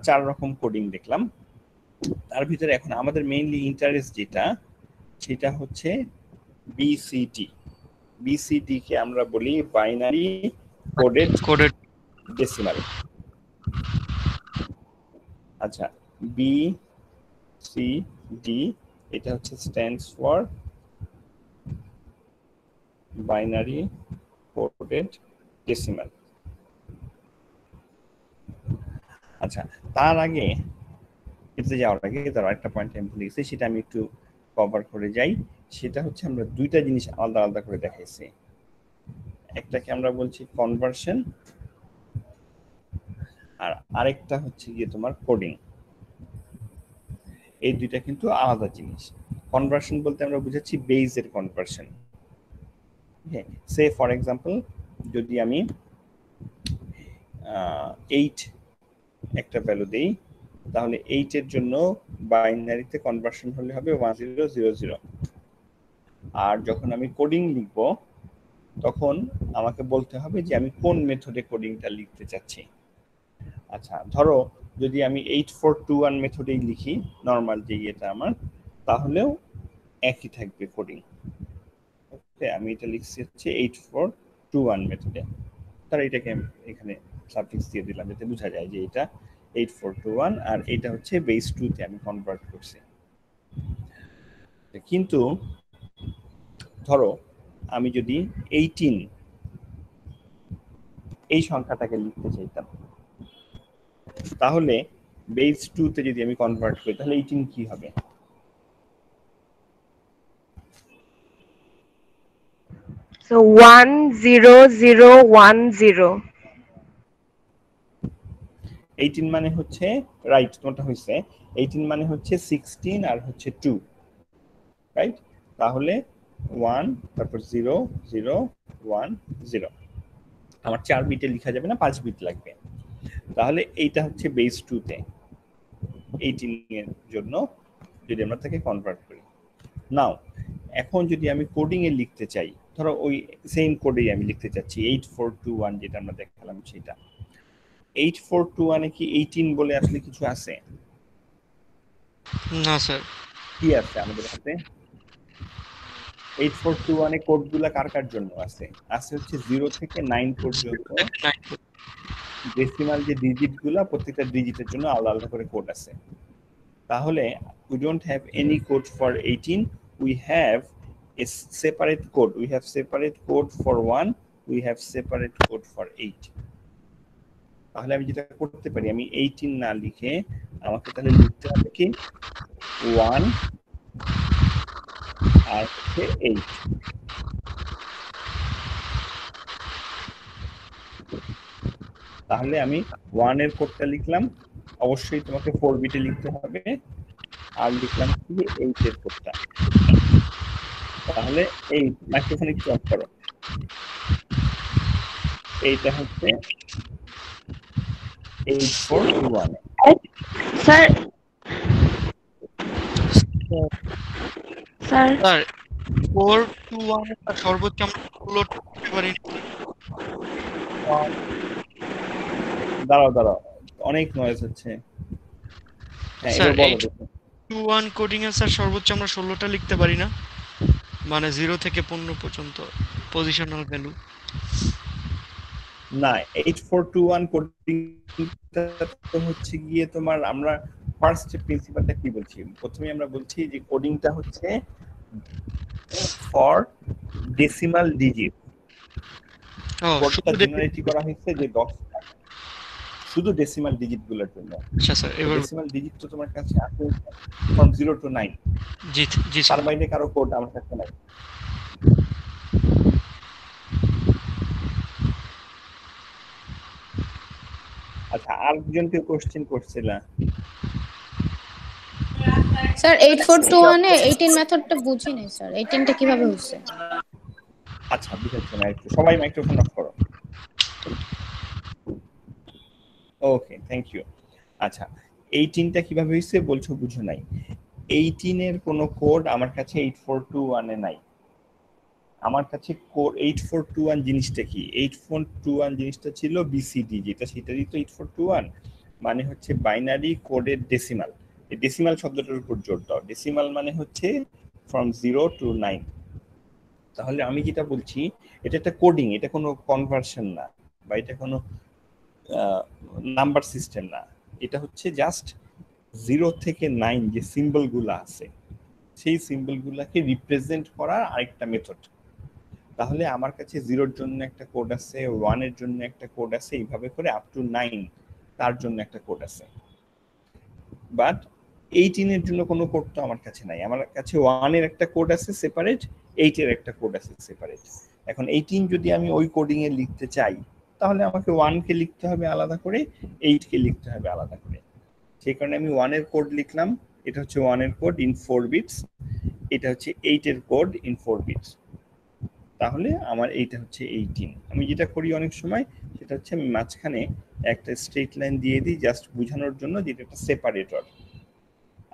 4 রকম কোডিং দেখলাম। তার ভিতরে এখন আমাদের মেইনলি ইন্টারেস্ট যেটা, সেটা হচ্ছে বিসিডি। বিসিডি কে আমরা বলি বাইনারি কোডেড ডেসিমাল। আচ্ছা, বিসিডি এটা হচ্ছে stands for binary coded decimal. আচ্ছা, তার আগে এতে যাওয়ার আগে তার একটা পয়েন্ট আমি ভুলে গেছি, সেটা আমি একটু কভার করে যাই। সেটা হচ্ছে আমরা দুইটা জিনিস আলাদা আলাদা করে দেখাইছি। একটাকে আমরা বলছি কনভার্সন, আর আরেকটা হচ্ছে গিয়ে তোমার কোডিং। এই দুইটা কিন্তু আলাদা জিনিস। কনভার্সন বলতে আমরা বুঝাচ্ছি বেজের কনভার্সন। সে ফর এক্সাম্পল, যদি আমি 8 একটা ভ্যালু দেই, তাহলে 8 এর জন্য বাইনারিতে কনভার্সন হলে হবে 1000। আর যখন আমি কোডিং লিখব তখন আমাকে বলতে হবে যে আমি কোন মেথডে কোডিংটা লিখতে চাচ্ছি। আচ্ছা, ধরো যদি আমি 8421 মেথডেই লিখি, নরমাল যে এটা আমার, তাহলেও একই থাকবে কোডিং। ওকে, আমি এটা লিখছি হচ্ছে 8421 মেথডে। তাহলে এটাকে এখানে সাফিক্স দিয়ে দিলাম যাতে বোঝা যায় যে এটা 8421 আর এটা হচ্ছে বেস 2 তে আমি কনভার্ট করছি। কিন্তু ধরো আমি যদি 18 এই সংখ্যাটাকে লিখতে চাইতাম, তাহলে বেস 2 তে যদি আমি কনভার্ট করি তাহলে 18 কি হবে? So 10010 18 মানে হচ্ছে, রাইট, তোমারটা হইছে 18 মানে হচ্ছে 16 আর হচ্ছে 2, রাইট? তাহলে 1 তারপর 0 0 1 0। আমার 4 বিটে লেখা যাবে না, 5 বিট লাগবে। তাহলে এইটা হচ্ছে বেস 2 তে 18 এর জন্য যদি আমরা তাকে কনভার্ট করি। নাও এখন যদি আমি কোডিং এ লিখতে চাই, ধরো ওই সেম কোডেই আমি লিখতে চাচ্ছি 8421 যেটা আমরা দেখালাম সেটা। 8421 এ কি 18 বলে আসলে কিছু আছে? না স্যার। কি আছে আমাদের হাতে? 8421 এ কোডগুলো কার কার জন্য আছে? আছে হচ্ছে 0 থেকে 9 পর্যন্ত ডেসিমাল যে ডিজিটগুলো, প্রত্যেকটা ডিজিটের জন্য আলাদা আলাদা করে কোড আছে। তাহলে we don't have any code for 18, we have a separate code. We have separate code for 1, we have separate code for 8. তাহলে আমি যেটা করতে পারি, আমি 18 না লিখে আমাকে তাহলে লিখতে হবে কি 1 আর 8। তাহলে আমি 1 এর কোডটা লিখলাম, অবশ্যই তোমাকে 4 বিটে লিখতে হবে, আর লিখলাম কি 8 এর কোডটা। তাহলে এই মাইক্রোফোন একটু অফ করো। এইটা হচ্ছে 8421। স্যার স্যার 421 এর সর্বোচ্চ আমরা 16 করতে পারি। দাঁড়াও, অনেক নয়েজ হচ্ছে। স্যার 821 কোডিং এ স্যার সর্বোচ্চ আমরা 16টা লিখতে পারি না? মানে 0 থেকে 15 পর্যন্ত পজিশনাল ভ্যালু। না, 8421 কোডিংটা তো হচ্ছে গিয়ে তোমার, আমরা ফার্স্ট প্রিন্সিপালটা কি বলছি, প্রথমে আমরা বলছি যে কোডিংটা হচ্ছে ফর ডেসিমাল ডিজিট। কোডটা জেনারেট করা হয়েছে যে 10টা শুধু ডেসিমাল ডিজিট গুলোর জন্য। আচ্ছা স্যার, এবার ডেসিমাল ডিজিট তো তোমার কাছে আছে ফ্রম 0 to 9। জি জি তার বাইরে কারো কোড আমার কাছে নাই। আচ্ছা, আরেকজন কেউ কোশ্চেন করছিল? স্যার 8421 এ 18 মেথডটা বুঝি নাই স্যার, 18টা কিভাবে হইছে? আচ্ছা, বুঝাচ্ছি না একটু, সবাই মাইক্রোফোন অফ করো। ওকে, থ্যাংক ইউ। আচ্ছা, 18টা কিভাবে হইছে বলছো বুঝো নাই। 18 এর কোনো কোড আমার কাছে 8421 এ নাই। আমার কাছে কোড 8421 জিনিসটা কি? 8421 জিনিসটা ছিল বিসিডি, যেটা সেটারই তো 8421, মানে হচ্ছে বাইনারি কোডের ডেসিমাল। এই ডেসিমাল শব্দটার উপর জোর দাও। ডেসিমাল মানে হচ্ছে ফ্রম 0 to 9। তাহলে আমি যেটা বলছি, এটা একটা কোডিং, এটা কোনো কনভার্সন না, বা এটা কোনো নাম্বার সিস্টেম না। এটা হচ্ছে জাস্ট 0 থেকে 9 যে সিম্বলগুলো আছে, সেই সিম্বলগুলোকে রিপ্রেজেন্ট করার আরেকটা মেথড। তাহলে আমার কাছে 0 এর জন্য একটা কোড আছে, 1 এর জন্য একটা কোড আছে, এইভাবে করে আপ টু 9 তার জন্য একটা কোড আছে। বাট 18 এর জন্য কোনো কোড তো আমার কাছে নাই। আমার কাছে 1 এর একটা কোড আছে সেপারেট, 8 এর একটা কোড আছে সেপারেট। এখন 18 যদি আমি ওই কোডিং এ লিখতে চাই, তাহলে আমাকে 1 কে লিখতে হবে আলাদা করে, 8 কে লিখতে হবে আলাদা করে। সেই কারণে আমি 1 এর কোড লিখলাম, এটা হচ্ছে 1 এর কোড ইন 4 বিটস, এটা হচ্ছে 8 এর কোড ইন 4 বিটস। তাহলে আমার এইটা হচ্ছে 18। আমি যেটা করি অনেক সময়, সেটা হচ্ছে আমি মাঝখানে একটা স্ট্রেট লাইন দিয়ে দিই, জাস্ট বোঝানোর জন্য যে এটা একটা সেপারেটর,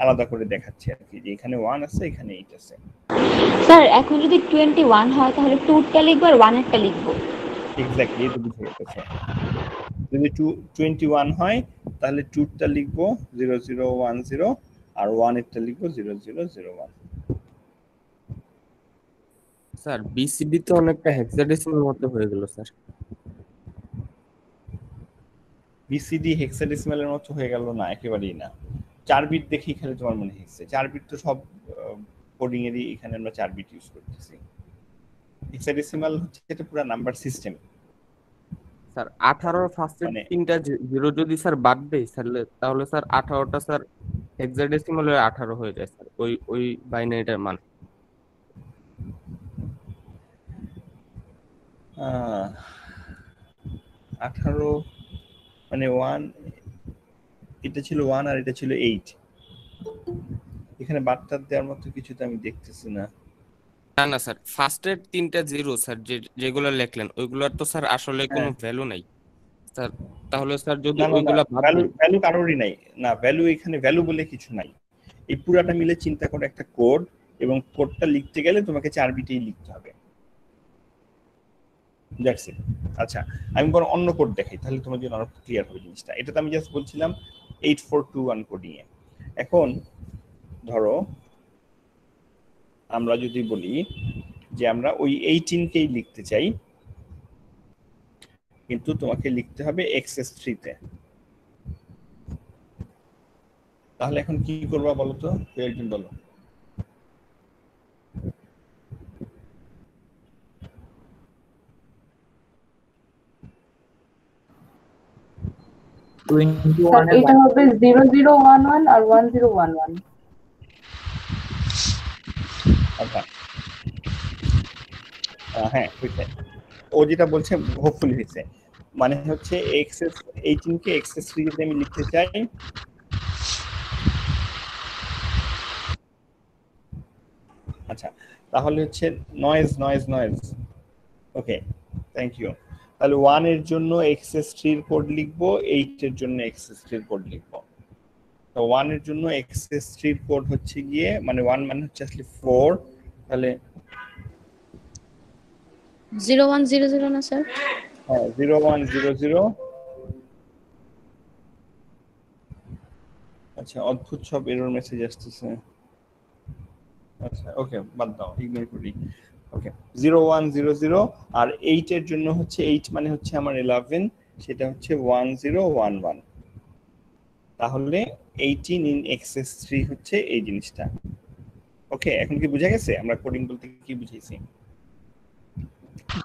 আলাদা করে দেখাচ্ছি আর কি, যে এখানে 1 আছে, এখানে 8 আছে। স্যার এখন যদি 21 হয় তাহলে 2টা লিখবো আর 1এরটা লিখবো? এক্স্যাক্টলি, এটা বুঝে গেছে। যদি 21 হয় তাহলে 2টা লিখবো 0010 আর 1 এরটা লিখবো 0001। স্যার বিসিডি তো অনেকটা হেক্সাডেসিমাল মতো হয়ে গেল স্যার। বিসিডি হেক্সাডেসিমালের মতো হয়ে গেল না, একেবারেই না। 4 বিট দেখেই খালি তোমার মনে হচ্ছে 4 বিট, তো সব কোডিং এরই এখানে আমরা 4 বিট ইউজ করতেছি। হেক্সাডেসিমাল হচ্ছে এটা পুরো নাম্বার সিস্টেম। স্যার 18 ফার্স্টের তিনটা জিরো যদি স্যার বাদ দেই তাহলে স্যার 18টা স্যার হেক্সাডেসিমালে 18 হয়ে যায় স্যার, ওই বাইনারিটার মান। 18 মানে 1, এটা ছিল 1 আর এটা ছিল 8। এখানে বার্তা দেওয়ার মতো কিছু তো আমি দেখতেছি না। না না স্যার, ফার্স্টের তিনটা জিরো স্যার যেগুলো লিখলেন ওইগুলোর তো স্যার আসলে কোনো ভ্যালু নাই স্যার। তাহলে স্যার যদি ওইগুলা ভ্যালু কারোরই নাই, না ভ্যালু, এখানে ভ্যালু বলে কিছু নাই। এই পুরাটা মিলে চিন্তা করে একটা কোড, এবং কোডটা লিখতে গেলে তোমাকে 4 বিটেই লিখতে হবে। That's it. আচ্ছা, আমি বরং অন্য কোড দেখাই, তাহলে তোমার জন্য আরো ক্লিয়ার হবে জিনিসটা। এটা তো আমি জাস্ট বলছিলাম 8421 কোডিং এ। এখন ধরো আমরা যদি বলি যে আমরা ওই 18 কেই লিখতে চাই, কিন্তু তোমাকে লিখতে হবে XS3 তে। তাহলে এখন কি করবা বলো তো, কেউ একজন বলো। এটা হবে 0011 আর 1011। আচ্ছা, হ্যাঁ হয়েছে, ও যেটা বলছে হোপফুলি হয়েছে। মানে হচ্ছে XS18 কে XS3 যদি আমি লিখতে চাই, আচ্ছা তাহলে হচ্ছে noise noise noise. Okay, thank you. তাহলে 1 এর জন্য XS3 এর কোড লিখবো, 8 এর জন্য XS3 এর কোড লিখবো। তো 1 এর জন্য XS3 এর কোড হচ্ছে গিয়ে, মানে 1 মানে হচ্ছে আসলে 4, তাহলে 0100 না স্যার? হ্যাঁ 0100। আচ্ছা, অদ্ভুত সব এরর মেসেজ আসতেছে। আচ্ছা ওকে, বাদ দাও, ইগনোর করি। ওকে 0100 আর 8 এর জন্য হচ্ছে 8 মানে হচ্ছে আমার 11, সেটা হচ্ছে 1011। তাহলে 18 ইন এক্সেস 3 হচ্ছে এই জিনিসটা। ওকে, এখন কি বুঝা গেছে আমরা কোডিং বলতে কি বুঝাইছি?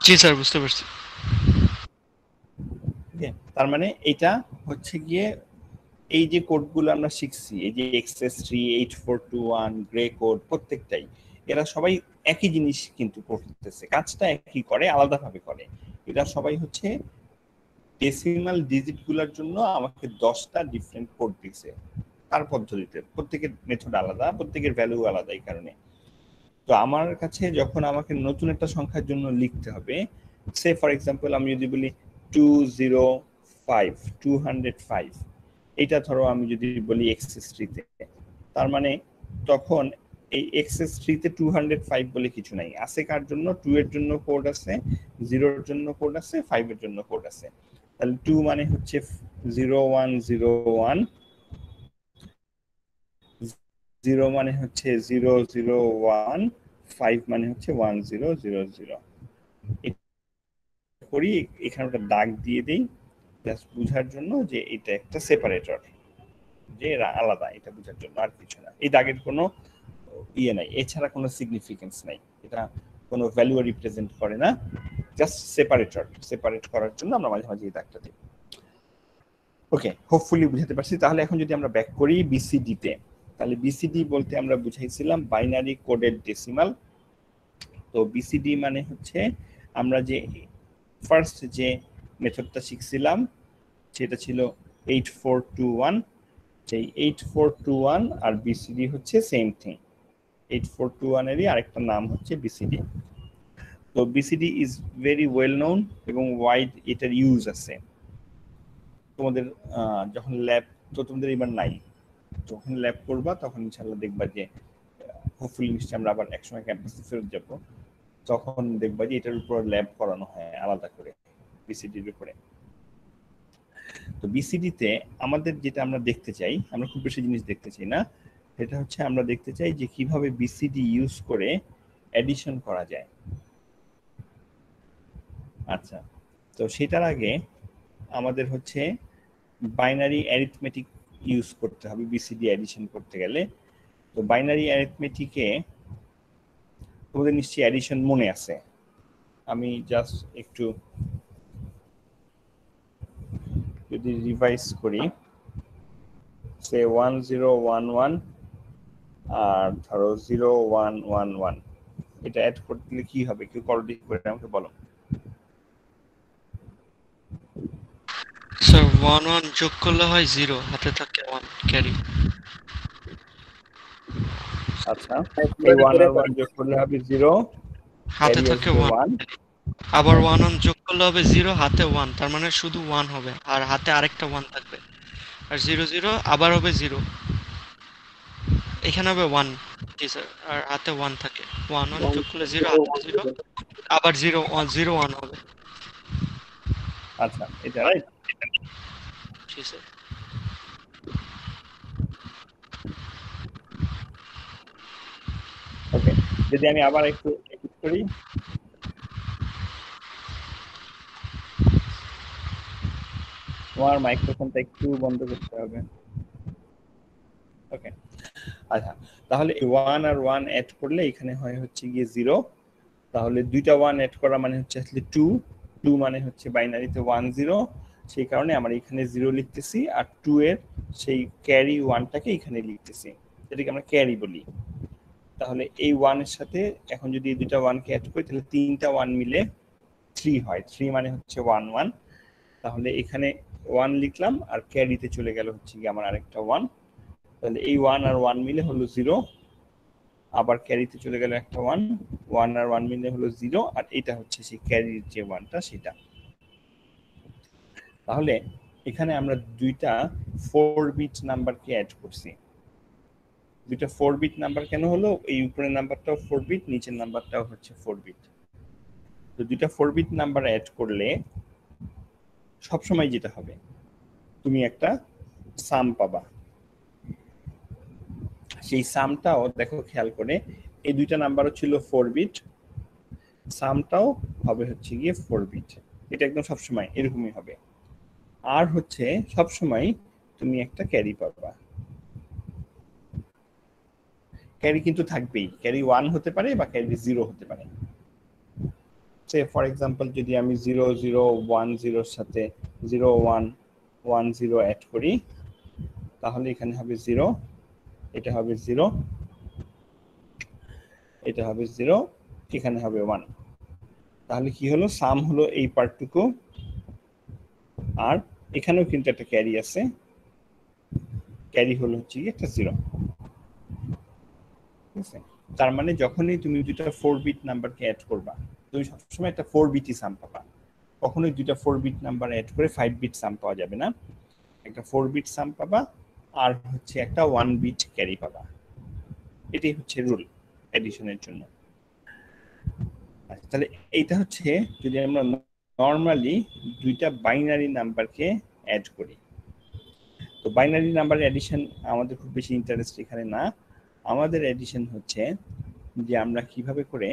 জি স্যার, বুঝতে পারছি। ওকে, তার মানে এটা হচ্ছে গিয়ে এই যে কোডগুলো আমরা শিখছি, এই যে এক্সএস 3, 8421, গ্রে কোড, প্রত্যেকটাই এরা সবাই একই জিনিস কিন্তু করতেছে, কাজটা একই করে, আলাদাভাবে করে। এরা সবাই হচ্ছে ডেসিমাল ডিজিটগুলোর জন্য আমাকে 10টা ডিফারেন্ট কোড দিছে তার পদ্ধতিতে, প্রত্যেকের মেথড আলাদা, প্রত্যেকের ভ্যালু আলাদা। এই কারণে তো আমার কাছে যখন আমাকে নতুন একটা সংখ্যার জন্য লিখতে হবে, সে ফর এক্সাম্পল আমি যদি বলি 205, এটা ধরো আমি যদি বলি এক্সএস 3 তে, তার মানে তখন এই এক্সএস 3 তে 205 বলে কিছু নাই, আছে কার জন্য? 2 এর জন্য কোড আছে, 0 এর জন্য কোড আছে, 5 এর জন্য কোড আছে। তাহলে 2 মানে হচ্ছে 0101, 0 মানে হচ্ছে 001, 5 মানে হচ্ছে 1000। করি এখানে একটা দাগ দিয়ে দেই জাস্ট বোঝার জন্য যে এটা একটা সেপারেটর, যে এরা আলাদা, এটা বোঝার জন্য, আর কিছু না। এই দাগের কোনো ইয়ে নাই, এছাড়া কোনো সিগনিফিকেন্স নাই, এটা কোনো ভ্যালু রিপ্রেজেন্ট করে না, জাস্ট সেপারেটর। সেপারেট করার জন্য আমরা মাঝে মাঝে এই দাগটা দিই। ওকে, হোপফুলি বুঝাতে পারছি। তাহলে এখন যদি আমরা ব্যাক করি বিসিডি তে, তাহলে বিসিডি বলতে আমরা বুঝাইছিলাম বাইনারি কোডেড ডেসিমাল। তো বিসিডি মানে হচ্ছে আমরা যে ফার্স্ট যে মেথডটা শিখছিলাম সেটা ছিল 8421, সেই 8421 আর বিসিডি হচ্ছে সেম থিং। 8421 এরই আরেকটা নাম হচ্ছে বিসিডি। তো BCD is very well known এবং ওয়াইড এটার ইউজ আছে। তোমাদের যখন ল্যাব, তো তোমাদের এবার নাই, যখন ল্যাব করবা তখন ইনশাআল্লাহ দেখবা যে হোপফুলি নিশ্চয়ই আমরা আবার একসময় ক্যাম্পাসে ফেরত যাব, তখন দেখবা যে এটার উপর ল্যাব করানো হয় আলাদা করে বিসিডির উপরে। তো বিসিডিতে আমাদের যেটা আমরা দেখতে চাই, আমরা খুব বেশি জিনিস দেখতে চাই না, সেটা হচ্ছে আমরা দেখতে চাই যে কিভাবে বিসিডি ইউজ করে এডিশন করা যায়। আচ্ছা, তো সেটার আগে আমাদের হচ্ছে বাইনারি অ্যারিথমেটিক ইউজ করতে হবে বিসিডি এডিশন করতে গেলে। তো বাইনারি অ্যারিথমেটিকে তোমাদের নিশ্চয়ই এডিশন মনে আছে, আমি জাস্ট একটু যদি রিভাইজ করি, সে 1011 আর ধরো 0111, এটা অ্যাড করতে গেলে কি হবে? কেউ কলটি করে আমাকে বলো। স্যার 11 যোগ করলে হয় 0, হাতে থাকে 1 ক্যারি। আচ্ছা, এই 1 আর 1 যোগ করলে হবে 0, হাতে থাকে 1। আবার 11 যোগ করলে হবে 0, হাতে 1, তার মানে শুধু 1 হবে, আর হাতে আরেকটা 1 থাকবে। আর 00 আবার হবে 0, এখানে হবে 1। জি স্যার, আর হাতে 1 থাকে। 11 যোগ করলে 0, হাতে 0, আবার 01 হবে। আচ্ছা, এটা রাইট? জি স্যার। ওকে, যদি আমি আবার একটু এডিট করি, তোমার মাইক্রোফোনটা একটু বন্ধ করতে হবে। ওকে, আচ্ছা, তাহলে 1 আর 1 অ্যাড করলে এখানে হয় হচ্ছে গিয়ে 0, তাহলে দুইটা 1 অ্যাড করা মানে হচ্ছে আসলে 2 মানে হচ্ছে বাইনারিতে 10, সেই কারণে আমরা এখানে 0 লিখতেছি, আর 2 এর সেই ক্যারি 1টাকে এখানে লিখতেছি, যেটাকে আমরা ক্যারি বলি। তাহলে এই 1 এর সাথে এখন যদি এই দুইটা 1 কে অ্যাড করি, তাহলে তিনটা 1 মিলে 3 হয়। 3 মানে হচ্ছে 11, তাহলে এখানে 1 লিখলাম আর ক্যারিতে চলে গেল হচ্ছে কি আমার আরেকটা 1, তাহলে এই 1 আর 1 মিলে হলো 0, আবার ক্যারিতে চলে গেল একটা 1 আর 1 মিলে হলো 0, আর এটা হচ্ছে সেই ক্যারির যে 1টা সেটা। তাহলে এখানে আমরা দুইটা 4 বিট নাম্বারকে অ্যাড করছি। দুইটা 4 বিট নাম্বার কেন হলো? এই উপরের নাম্বারটাও 4 বিট, নিচের নাম্বারটাও হচ্ছে 4 বিট। তো দুইটা 4 বিট নাম্বার অ্যাড করলে সবসময় যেটা হবে, তুমি একটা সাম পাবা। সেই সামটাও দেখো খেয়াল করে এই দুইটা নাম্বারও ছিল 4 বিট, সামটাও হবে হচ্ছে গিয়ে 4 বিট। এটা একদম সবসময় এরকমই হবে। আর হচ্ছে সবসময় তুমি একটা ক্যারি পাবা, ক্যারি কিন্তু থাকবেই, ক্যারি 1 হতে পারে বা ক্যারি 0 হতে পারে। সে ফর এক্সাম্পল যদি আমি 0 0 1 0 এর সাথে 0 1 1 0 অ্যাড করি, তাহলে এখানে হবে 0, এটা হবে 0, এটা হবে 0, এখানে হবে 1। তাহলে কি হলো, সাম হলো এই পার্টটুকু, আর এখানেও কিন্তু একটা ক্যারি আছে, ক্যারি হলো হচ্ছে একটা 0। ঠিক আছে, তার মানে যখনই তুমি দুইটা 4 বিট নাম্বারকে অ্যাড করবা, তুমি সবসময় একটা 4 বিটই সাম পাবা। কখনোই দুইটা 4 বিট নাম্বার অ্যাড করে 5 বিট সাম পাওয়া যাবে না। একটা 4 বিট সাম পাবা আর হচ্ছে একটা 1 বিট ক্যারি পাবা। এটাই হচ্ছে রুল এডিশনের জন্য। আচ্ছা, তাহলে এইটা হচ্ছে যদি আমরা নরমালি দুইটা বাইনারি নাম্বারকে অ্যাড করি। তো বাইনারি নাম্বার এডিশন আমাদের খুব বেশি ইন্টারেস্ট এখানে না। আমাদের এডিশন হচ্ছে যে আমরা কিভাবে করে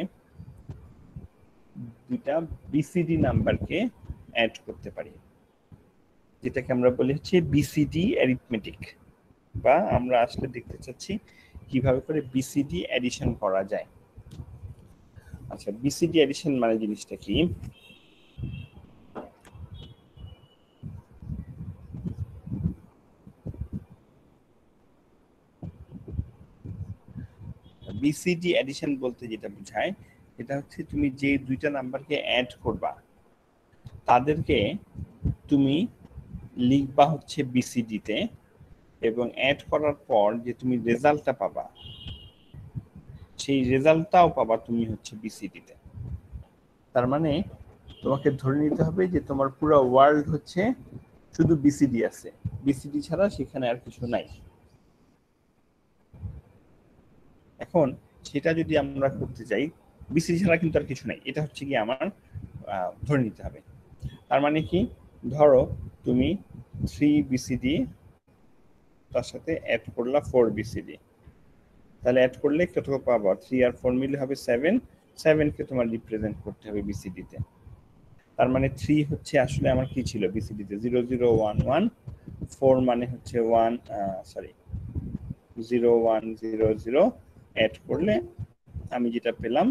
দুইটা বিসিডি নাম্বারকে অ্যাড করতে পারি, যেটাকে আমরা বলি হচ্ছে বিসিডি অ্যারিথমেটিক, বা আমরা আসলে দেখতে চাচ্ছি কিভাবে করে বিসিডি এডিশন করা যায়। আচ্ছা, বিসিডি এডিশন মানে জিনিসটা কি? বিসিডি এডিশন বলতে যেটা বোঝায়, এটা হচ্ছে তুমি যে দুইটা নাম্বারকে অ্যাড করবা তাদেরকে তুমি লিখবা হচ্ছে বিসিডিতে, এবং অ্যাড করার পর যে তুমি রেজাল্টটা পাবা সেই রেজাল্টটাও পাবা তুমি হচ্ছে বিসিডিতে। তার মানে তোমাকে ধরে নিতে হবে যে তোমার পুরো ওয়ার্ল্ড হচ্ছে শুধু বিসিডি আছে, বিসিডি ছাড়া সেখানে আর কিছু নাই। এখন সেটা যদি আমরা করতে চাই, বিসিডি ছাড়া কিন্তু আর কিছু নাই, এটা হচ্ছে কি আমার ধরে নিতে হবে। তার মানে কি, ধরো তুমি 3 বিসিডি তার সাথে অ্যাড করলা 4 বিসিডি, তাহলে অ্যাড করলে কত পাবো? 3 আর 4 মিলে হবে 7, 7 কে তোমার রিপ্রেজেন্ট করতে হবে বিসিডিতে। তার মানে 3 হচ্ছে আসলে আমার কি ছিল বিসিডিতে 0 0 1 1, 4 মানে হচ্ছে 1 0 1 0 0, অ্যাড করলে আমি যেটা পেলাম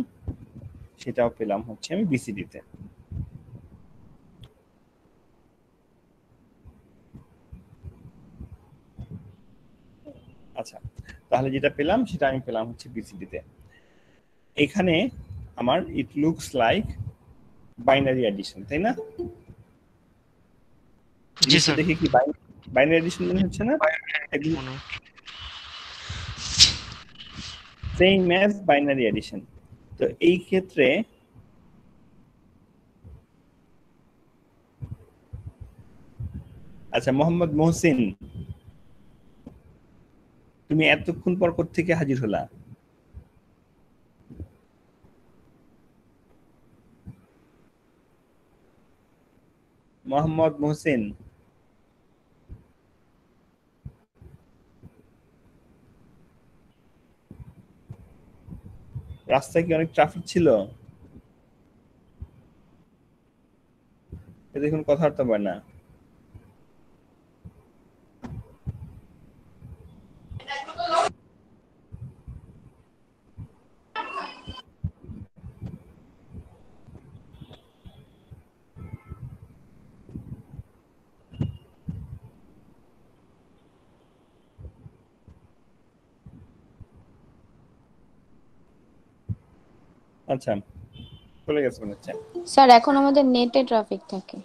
সেটাও পেলাম হচ্ছে আমি বিসিডিতে। আচ্ছা, তাহলে যেটা পেলাম সেটা আমি পেলাম হচ্ছে বিসিডিতে। এখানে আমার it looks like binary addition, তাই না? জি স্যার, দেখি কি বাইনারি এডিশন মনে হচ্ছে না? Same as binary addition. তো এই ক্ষেত্রে আচ্ছা, মোহাম্মদ মহসিন, তুমি এতক্ষণ পর থেকে হাজির হলা? মোহাম্মদ মহসিন, রাস্তায় কি অনেক ট্রাফিক ছিল? দেখুন কথা হতে পারে না। আচ্ছা, চলে গেছে মনে হচ্ছে। স্যার এখন আমাদের নেটে ট্রাফিক থাকে।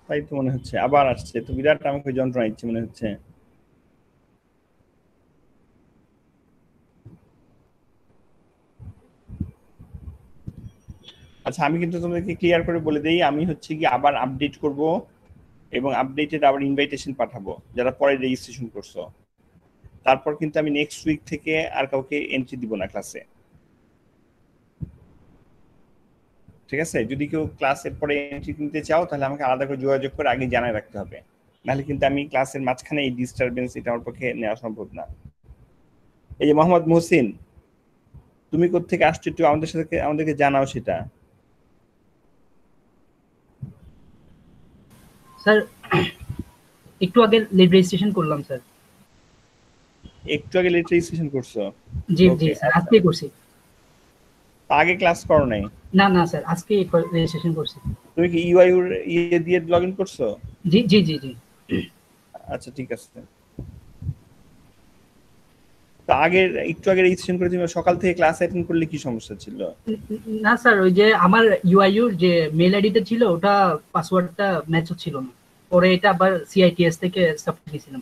তাই তো মনে হচ্ছে, আবার আসছে তো, বিরাট আমাকে যন্ত্রণা দিচ্ছে মনে হচ্ছে। আচ্ছা, আমি কিন্তু তোমাদেরকে ক্লিয়ার করে বলে দেই, আমি হচ্ছে কি আবার আপডেট করব এবং আপডেটেড আবার ইনভাইটেশন পাঠাবো যারা পরে রেজিস্ট্রেশন করছো। তারপর কিন্তু আমি নেক্সট উইক থেকে আর কাউকে এন্ট্রি দিব না ক্লাসে, ঠিক আছে? যদি কেউ ক্লাসের পরে এন্ট্রি নিতে চাও তাহলে আমাকে আলাদা করে যোগাযোগ করে আগে জানাই রাখতে হবে, নাহলে কিন্তু আমি ক্লাসের মাঝখানে এই ডিস্টারবেন্স এটা আমার পক্ষে নেওয়া সম্ভব না। এই যে মোহাম্মদ মহসিন, তুমি কোত্থেকে আসছো একটু আমাদেরকে জানাও সেটা। স্যার একটু আগে লেট রেজিস্ট্রেশন করলাম স্যার। একটু আগে লেট রেজিস্ট্রেশন করছো? জি জি স্যার, আজকে করছি। আগে ক্লাস করো নাই? না না স্যার, আজকে রেজিস্ট্রেশন করছি। তুমি কি ইউআই দিয়ে লগইন করছো? জি জি জি জি। আচ্ছা ঠিক আছে। তো আগে একটু আগে রেজিস্ট্রেশন করে তুমি সকাল থেকে ক্লাস অ্যাটেন্ড করলে কি সমস্যা ছিল? না স্যার, ওই যে আমার ইউআইইউর যে মেল আইডিটা ছিল ওটা পাসওয়ার্ডটা ম্যাচ হচ্ছিল না, পরে এটা আবার সিআইটিএস থেকে সাবমিট দিয়েছিলাম।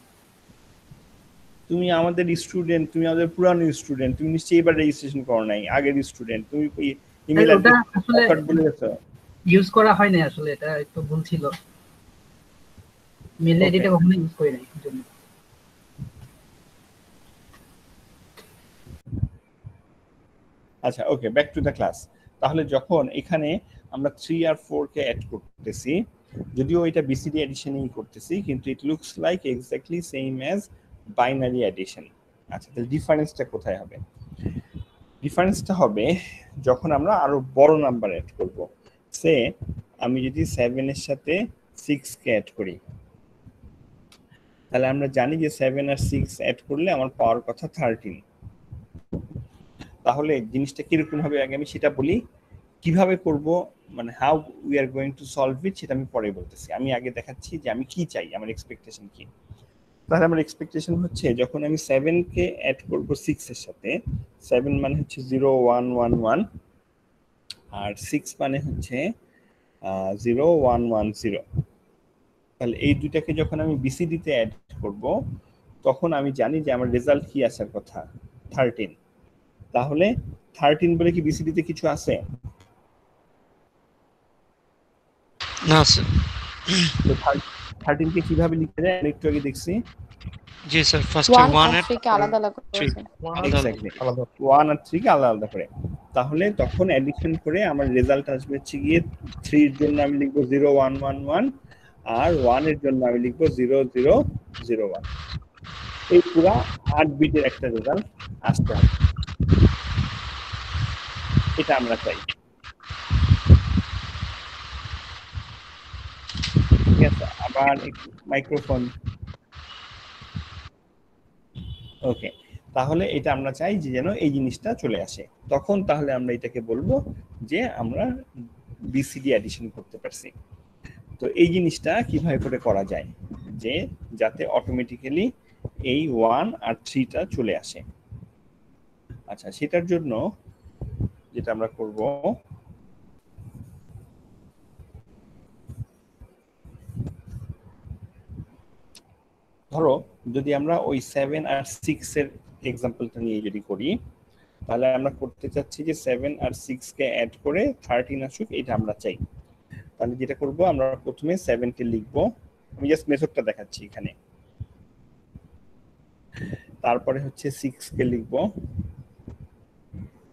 তুমি আমাদের স্টুডেন্ট, তুমি আমাদের পুরানো স্টুডেন্ট, তুমি নিশ্চয়ই এবার রেজিস্ট্রেশন করো নাই, আগের স্টুডেন্ট। তুমি ইমেল অ্যাড্রেস পাসওয়ার্ড বলে গেছো, ইউজ করা হয় না আসলে, এটা একটু ভুল ছিল। মেল আইডিটা কখনো ইউজ করি নাই জন্য। আচ্ছা ওকে, ব্যাক টু দ্য ক্লাস। তাহলে যখন এখানে আমরা 3 আর 4 কে অ্যাড করতেছি, যদিও এটা বিসিডি এডিশনেই করতেছি, কিন্তু it looks like exactly same as binary addition. আচ্ছা তাহলে ডিফারেন্সটা কোথায় হবে? ডিফারেন্সটা হবে যখন আমরা আরো বড় নাম্বার অ্যাড করব। সে আমি যদি 7 এর সাথে 6 কে অ্যাড করি, তাহলে আমরা জানি যে 7 আর 6 অ্যাড করলে আমার পাওয়ার কথা 13। তাহলে জিনিসটা কিরকম হবে আগে আমি সেটা বলি, কিভাবে করব মানে how we are going to solve it সেটা আমি পরে বলতেছি। আমি আগে দেখাচ্ছি যে আমি কি চাই, আমার এক্সপেকটেশন কি। তাহলে আমার এক্সপেকটেশন হচ্ছে যখন আমি 7 কে অ্যাড করব 6 এর সাথে, 7 মানে হচ্ছে 0 1 1 1 আর 6 মানে হচ্ছে 0 1 1 0। তাহলে এই দুটাকে যখন আমি বিসিডি তে অ্যাড করব তখন আমি জানি যে আমার রেজাল্ট কি আসার কথা 13। তাহলে 13 বলে কি বিসিডি তে কিছু আছে? না স্যার। তো 13 কে কিভাবে লিখতে যায় আমি একটু আগে দেখছি। জি স্যার, ফার্স্টে 1 আর 3 কে আলাদা আলাদা করে। এক্স্যাক্টলি 1 আর 3 কে আলাদা আলাদা করে। তাহলে তখন এডিশন করে আমার রেজাল্ট আসবে হচ্ছে গিয়ে 3 এর জন্য আমি লিখব 0 1 1 1 আর 1 এর জন্য আমি লিখব 0 0 0 1। এই পুরো 8 বিটের একটা রেজাল্ট আসতে হবে, এটা আমরা চাই। ঠিক আছে, আবার মাইক্রোফোন। ওকে, তাহলে এটা আমরা চাই যে যেন এই জিনিসটা চলে আসে। তখন তাহলে আমরা এটাকে বলবো যে আমরা বিসিডি এডিশন করতে পারছি। তো এই জিনিসটা কিভাবে করে করা যায় যে যাতে অটোমেটিক্যালি এই 1 আর 3টা চলে আসে। আচ্ছা সেটার জন্য যেটা আমরা করব, ধরো যদি আমরা ওই 7 আর 6 এর এক্সাম্পলটা নিয়ে যদি করি, তাহলে আমরা করতে চাচ্ছি যে 7 আর 6 কে অ্যাড করে 13 আসুক, এটা আমরা চাই। তাহলে যেটা করব আমরা প্রথমে 7 কে লিখব, আমি জাস্ট মেথডটা দেখাচ্ছি এখানে। তারপরে হচ্ছে 6 কে লিখব,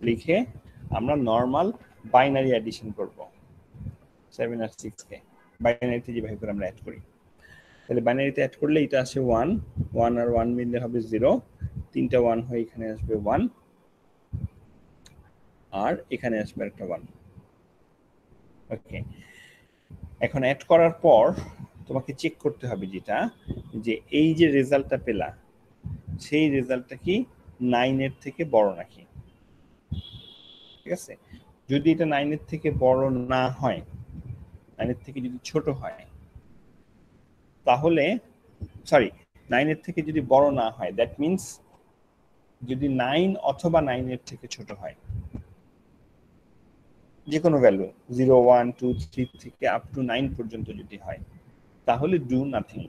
লিখে আমরা নরমাল বাইনারি এডিশন করব 7 আর 6 কে। বাইনারিতে যেভাবে করে আমরা অ্যাড করি, তাহলে বাইনারিতে অ্যাড করলে এটা আসে 1 1 আর 1 মিললে হবে 0, তিনটা 1 হয়ে এখানে আসবে 1 আর এখানে আসবে একটা 1। ওকে, এখন অ্যাড করার পর তোমাকে চেক করতে হবে যেটা, যে এই যে রেজাল্টটা পেলা সেই রেজাল্টটা কি 9 এর থেকে বড় নাকি। ঠিক আছে, যদি এটা 9 এর থেকে বড় না হয়, 9 এর থেকে যদি ছোট হয়, তাহলে সরি 9 এর থেকে যদি বড় না হয়, দ্যাট মিন্স যদি 9 অথবা 9 এর থেকে ছোট হয়, যে কোনো ভ্যালু 0 1 2 3 থেকে আপ টু 9 পর্যন্ত যদি হয়, তাহলে ডু নাথিং,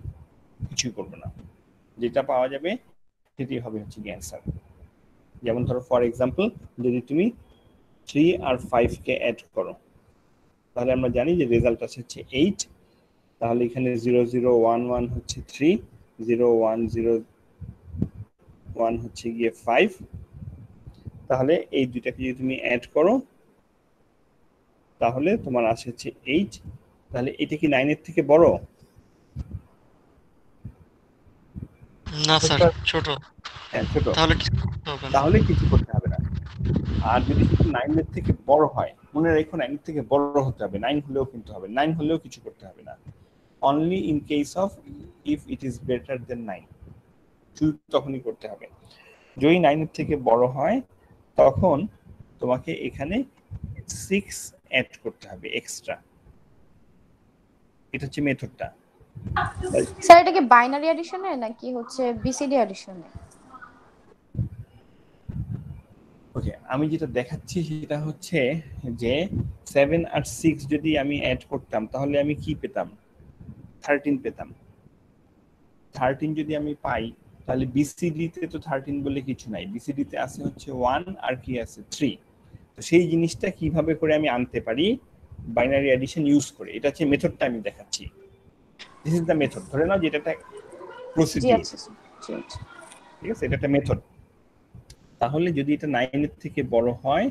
কিছুই করবে না। যেটা পাওয়া যাবে সেটাই হবে হচ্ছে কি অ্যান্সার। যেমন ধরো ফর এক্সাম্পল যদি তুমি 3 আর 5 কে অ্যাড করো, তাহলে আমরা জানি যে রেজাল্ট আসছে হচ্ছে 8। তাহলে এখানে 0 0 1 1 হচ্ছে 3, 0 1 0 1 হচ্ছে গিয়ে 5। তাহলে এই দুইটাকে যদি তুমি অ্যাড করো তাহলে তোমার আসে হচ্ছে 8। তাহলে এটা কি 9 এর থেকে বড়? না স্যার, ছোট। হ্যাঁ ছোট, তাহলে কিছু করতে হবে না। তাহলে কিছু করতে হবে না। আর যদি সেটা 9 এর থেকে বড় হয়, মনে রেখো 9 এর থেকে বড় হতে হবে, 9 হলেও কিন্তু হবে, 9 হলেও কিছু করতে হবে না, only in case of if it is greater than 9 শুধু তখনই করতে হবে। যদি 9 এর থেকে বড় হয় তখন তোমাকে এখানে 6 অ্যাড করতে হবে এক্সট্রা। এটা হচ্ছে মেথডটা। স্যার এটা কি বাইনারি অ্যাডিশনে নাকি হচ্ছে বিসিডি অ্যাডিশনে? ওকে, আমি যেটা দেখাচ্ছি সেটা হচ্ছে যে 7 আর 6 যদি আমি অ্যাড করতাম তাহলে আমি কি পেতাম? 13 পেতাম। 13 যদি আমি পাই তাহলে বিসিডি তে তো 13 বলে কিছু নাই, বিসিডি তে আছে হচ্ছে 1 আর কি আছে 3। তো সেই জিনিসটা কিভাবে করে আমি আনতে পারি বাইনারি অ্যাডিশন ইউজ করে, এটা হচ্ছে মেথডটা আমি দেখাচ্ছি। This is the method. ধরে নাও যে এটা একটা প্রসিডিউর, ঠিক আছে, এটা একটা মেথড। তাহলে যদি এটা 9 এর থেকে বড় হয়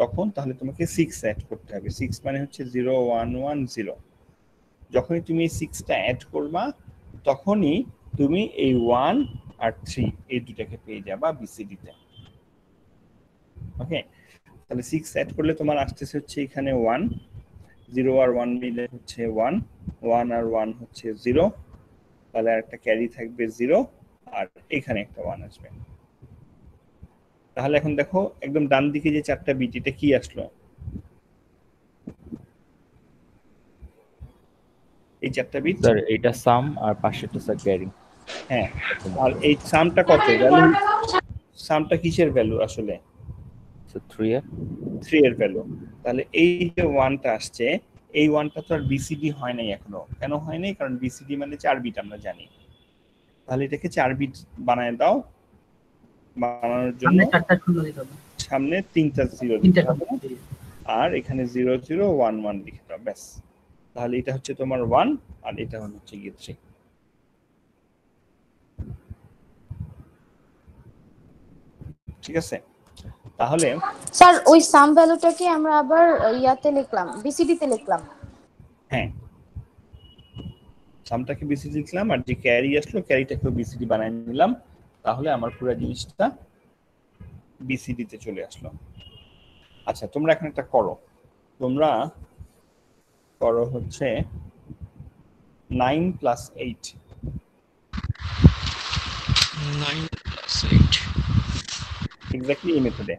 তখন তাহলে তোমাকে 6 অ্যাড করতে হবে। 6 মানে হচ্ছে 0 1 1 0। যখনই তুমি এই 6টা অ্যাড করবা তখনই তুমি এই 1 আর 3 এই দুটাকে পেয়ে যাবা বিসিডি তে। ওকে, তাহলে 6 অ্যাড করলে তোমার আসতেছে হচ্ছে এখানে 1, 0 আর 1 মিলে হচ্ছে 1, 1 আর 1 হচ্ছে 0, তাহলে একটা ক্যারি থাকবে 0 আর এখানে একটা 1 আসবে। তাহলে এখন দেখো একদম ডান দিকে যে 4টা বিট এটা কি আসলো? এই 4টা বিট স্যার এটা সাম আর পাশেরটা স্যার ক্যারি। হ্যাঁ, আর এই সামটা কত ভ্যালু? সামটা কিসের ভ্যালু আসলে? 3 এর ভ্যালু। তাহলে এই যে 1টা আসছে, এই 1টা তো আর বিসিডি হয় নাই এখনো। কেন হয় নাই? কারণ বিসিডি মানে 4 বিট আমরা জানি। তাহলে এটাকে 4 বিট বানায় দাও। বানানোর জন্য সামনে 3টা 0 দিতে হবে আর এখানে 0 0 1 1 লিখে দাও, ব্যাস। তাহলে এটা হচ্ছে তোমার 1 আর এটা হচ্ছে গিয়ে 3। ঠিক আছে, তাহলে স্যার ওই সাম ভ্যালুটাকে আমরা আবার ইয়াতে লিখলাম, বিসিডি তে লিখলাম। হ্যাঁ, সামটাকে বিসিডি লিখলাম আর যে ক্যারি আসলো ক্যারিটাকেও বিসিডি বানায় নিলাম, তাহলে আমার পুরো জিনিসটা বিসিডি তে চলে আসলো। আচ্ছা, তোমরা এখন একটা করো, তোমরা করো হচ্ছে 9 + 8। 9 + 8 এক্স্যাক্টলি এই মেথডে।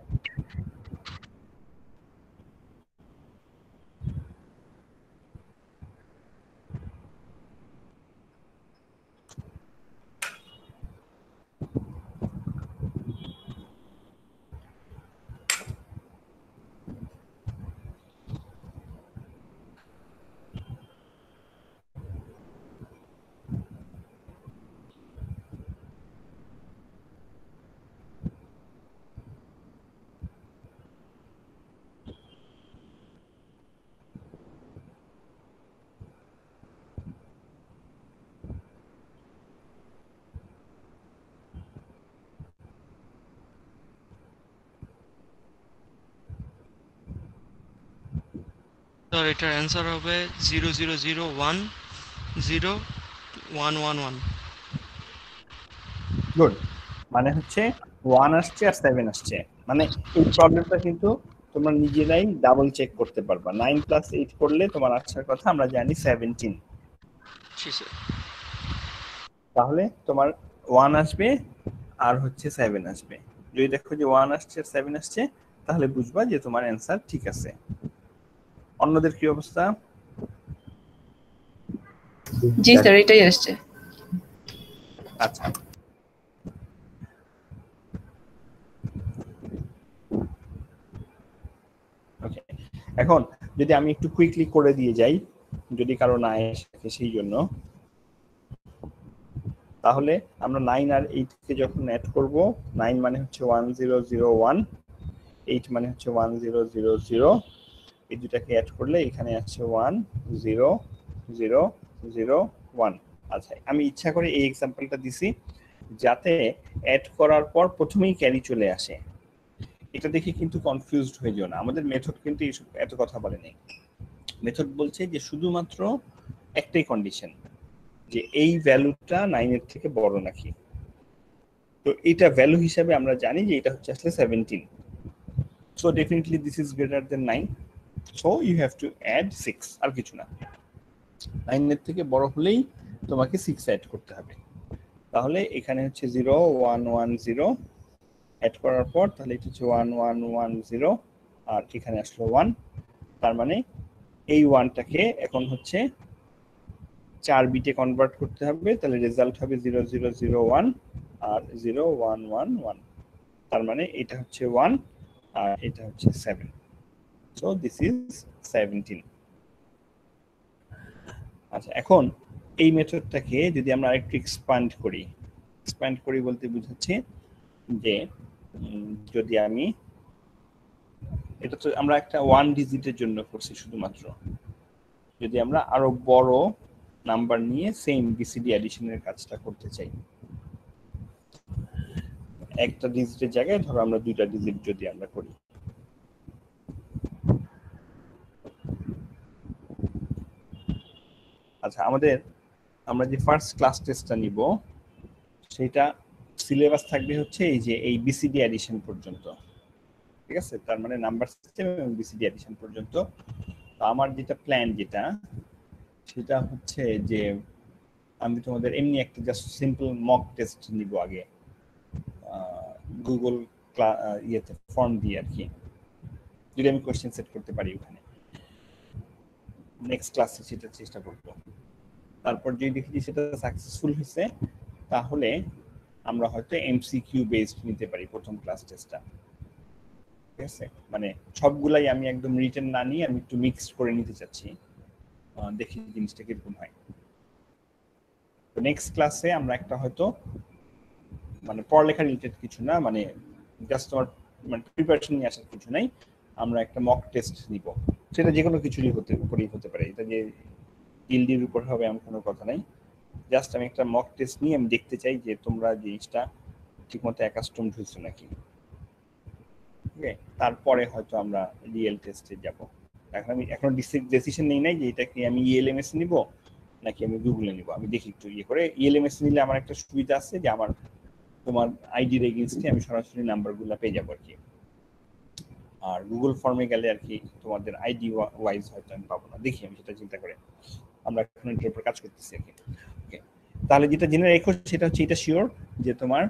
স্যার এটার অ্যান্সার হবে 00010111। গুড, মানে হচ্ছে 1 আসছে আর 7 আসছে। মানে এই প্রবলেমটা কিন্তু তোমরা নিজেরাই ডাবল চেক করতে পারবা। 9 + 8 করলে তোমার আসার কথা আমরা জানি 17। জি স্যার। তাহলে তোমার 1 আসবে আর হচ্ছে 7 আসবে। যদি দেখো যে 1 আসছে আর 7 আসছে তাহলে বুঝবা যে তোমার অ্যান্সার ঠিক আছে। অন্যদের কি অবস্থা? জি স্যার, এটাই আসছে। আচ্ছা, ওকে, এখন যদি আমি একটু কুইকলি করে দিয়ে যাই, যদি কারো না আসে সেই জন্য, তাহলে আমরা 9 আর 8 কে যখন অ্যাড করব, 9 মানে হচ্ছে 1001, 8 মানে হচ্ছে 1000, এই দুটাকে অ্যাড করলে এখানে আসছে 100001। আচ্ছা, আমি ইচ্ছা করে এই এক্সাম্পলটা দিছি যাতে অ্যাড করার পর প্রথমেই ক্যারি চলে আসে। এটা দেখে কিন্তু কনফিউজড হয়ে যেও না, আমাদের মেথড কিন্তু এত কথা বলে নেই। মেথড বলছে যে শুধুমাত্র একটাই কন্ডিশন, যে এই ভ্যালুটা 9 এর থেকে বড় নাকি। তো এটা ভ্যালু হিসাবে আমরা জানি যে এটা হচ্ছে আসলে 17। So definitely this is greater than 9. So you have to add 6, আর কিছু না। 9 এর থেকে বড় হলেই তোমাকে 6 অ্যাড করতে হবে। তাহলে এখানে হচ্ছে 0 1 1 0 অ্যাড করার পর তাহলে এটা হচ্ছে 1 1 1 0 আর এখানে আসলো 1। তার মানে এই 1টাকে এখন হচ্ছে 4 বিটে কনভার্ট করতে হবে, তাহলে রেজাল্ট হবে 0 0 0 1 আর 0 1 1 1। তার মানে এটা হচ্ছে 1 আর এটা হচ্ছে 7। So this is 17. আচ্ছা, এখন এই মেথডটাকে যদি আমরা আরেকটু এক্সপ্যান্ড করি বলতে বুঝাচ্ছি যে যদি আমি এটা তো আমরা একটা 1 ডিজিটের জন্য করছি শুধুমাত্র, যদি আমরা আরো বড় নাম্বার নিয়ে সেম বিসিডি অ্যাডিশনের কাজটা করতে চাই, একটা ডিজিটের জায়গায় ধরো আমরা 2টা ডিজিট যদি আমরা করি, আচ্ছা আমরা যে ফার্স্ট ক্লাস টেস্টটা নিব সেটা সিলেবাস থাকবে হচ্ছে এই যে এই বিসিডি অ্যাডিশন পর্যন্ত, ঠিক আছে? তার মানে নাম্বার সিস্টেম এবং বিসিডি অ্যাডিশন পর্যন্ত। তো আমার যেটা প্ল্যান সেটা হচ্ছে যে আমি তোমাদের এমনি একটা জাস্ট সিম্পল মক টেস্ট নিব আগে, গুগল ইয়েতে ফর্ম দিয়ে আর কি, যদি আমি কোশ্চেন সেট করতে পারি ওখানে। নেক্সট ক্লাসে সেটা চেষ্টা করবো। তারপর যদি দেখি সেটা সাকসেসফুল হয়েছে তাহলে আমরা হয়তো এমসিকিউ বেসড নিতে পারি প্রথম ক্লাস টেস্টটা, ঠিক আছে? মানে সবগুলাই আমি একদম রিটেন না নিয়ে আমি একটু মিক্সড করে নিতে চাচ্ছি, দেখি জিনিসটা কিরকম হয়। তো নেক্সট ক্লাসে আমরা একটা হয়তো মানে পড়ালেখা রিলেটেড কিছু না, মানে জাস্ট আমার মানে প্রিপারেশন নিয়ে আসার কিছু নাই, আমরা একটা মক টেস্ট নিব। সেটা যে কোনো কিছুরই হতে পারে, এটা যে ইলডির উপর হবে এমন কোনো কথা নাই। জাস্ট আমি একটা মক টেস্ট নিয়ে আমি দেখতে চাই যে তোমরা জিনিসটা ঠিকমতো অ্যাকাস্টমড হয়েছো নাকি। ওকে, তারপরে হয়তো আমরা রিয়েল টেস্টে যাব। এখন আমি এখনো ডিসিশন নেই নাই যে এটা কি আমি ইএলএমএস নিব নাকি আমি গুগলে নিব। আমি দেখি একটু করে। ইএলএমএস নিলে আমার একটা সুবিধা আছে যে আমার তোমার আইডির এগেইনস্টে আমি সরাসরি নাম্বারগুলো পেয়ে যাবো আর কি। আর গুগল ফর্মে গেলে আর কি তোমাদের আইডি ওয়াইজ হয়তো আমি পাবো না, দেখি আমি সেটা চিন্তা করে আমরা এখন এটার উপর কাজ করতেছি আর কি। ওকে, তাহলে যেটা জেনে রেখো সেটা হচ্ছে এটা শিওর যে তোমার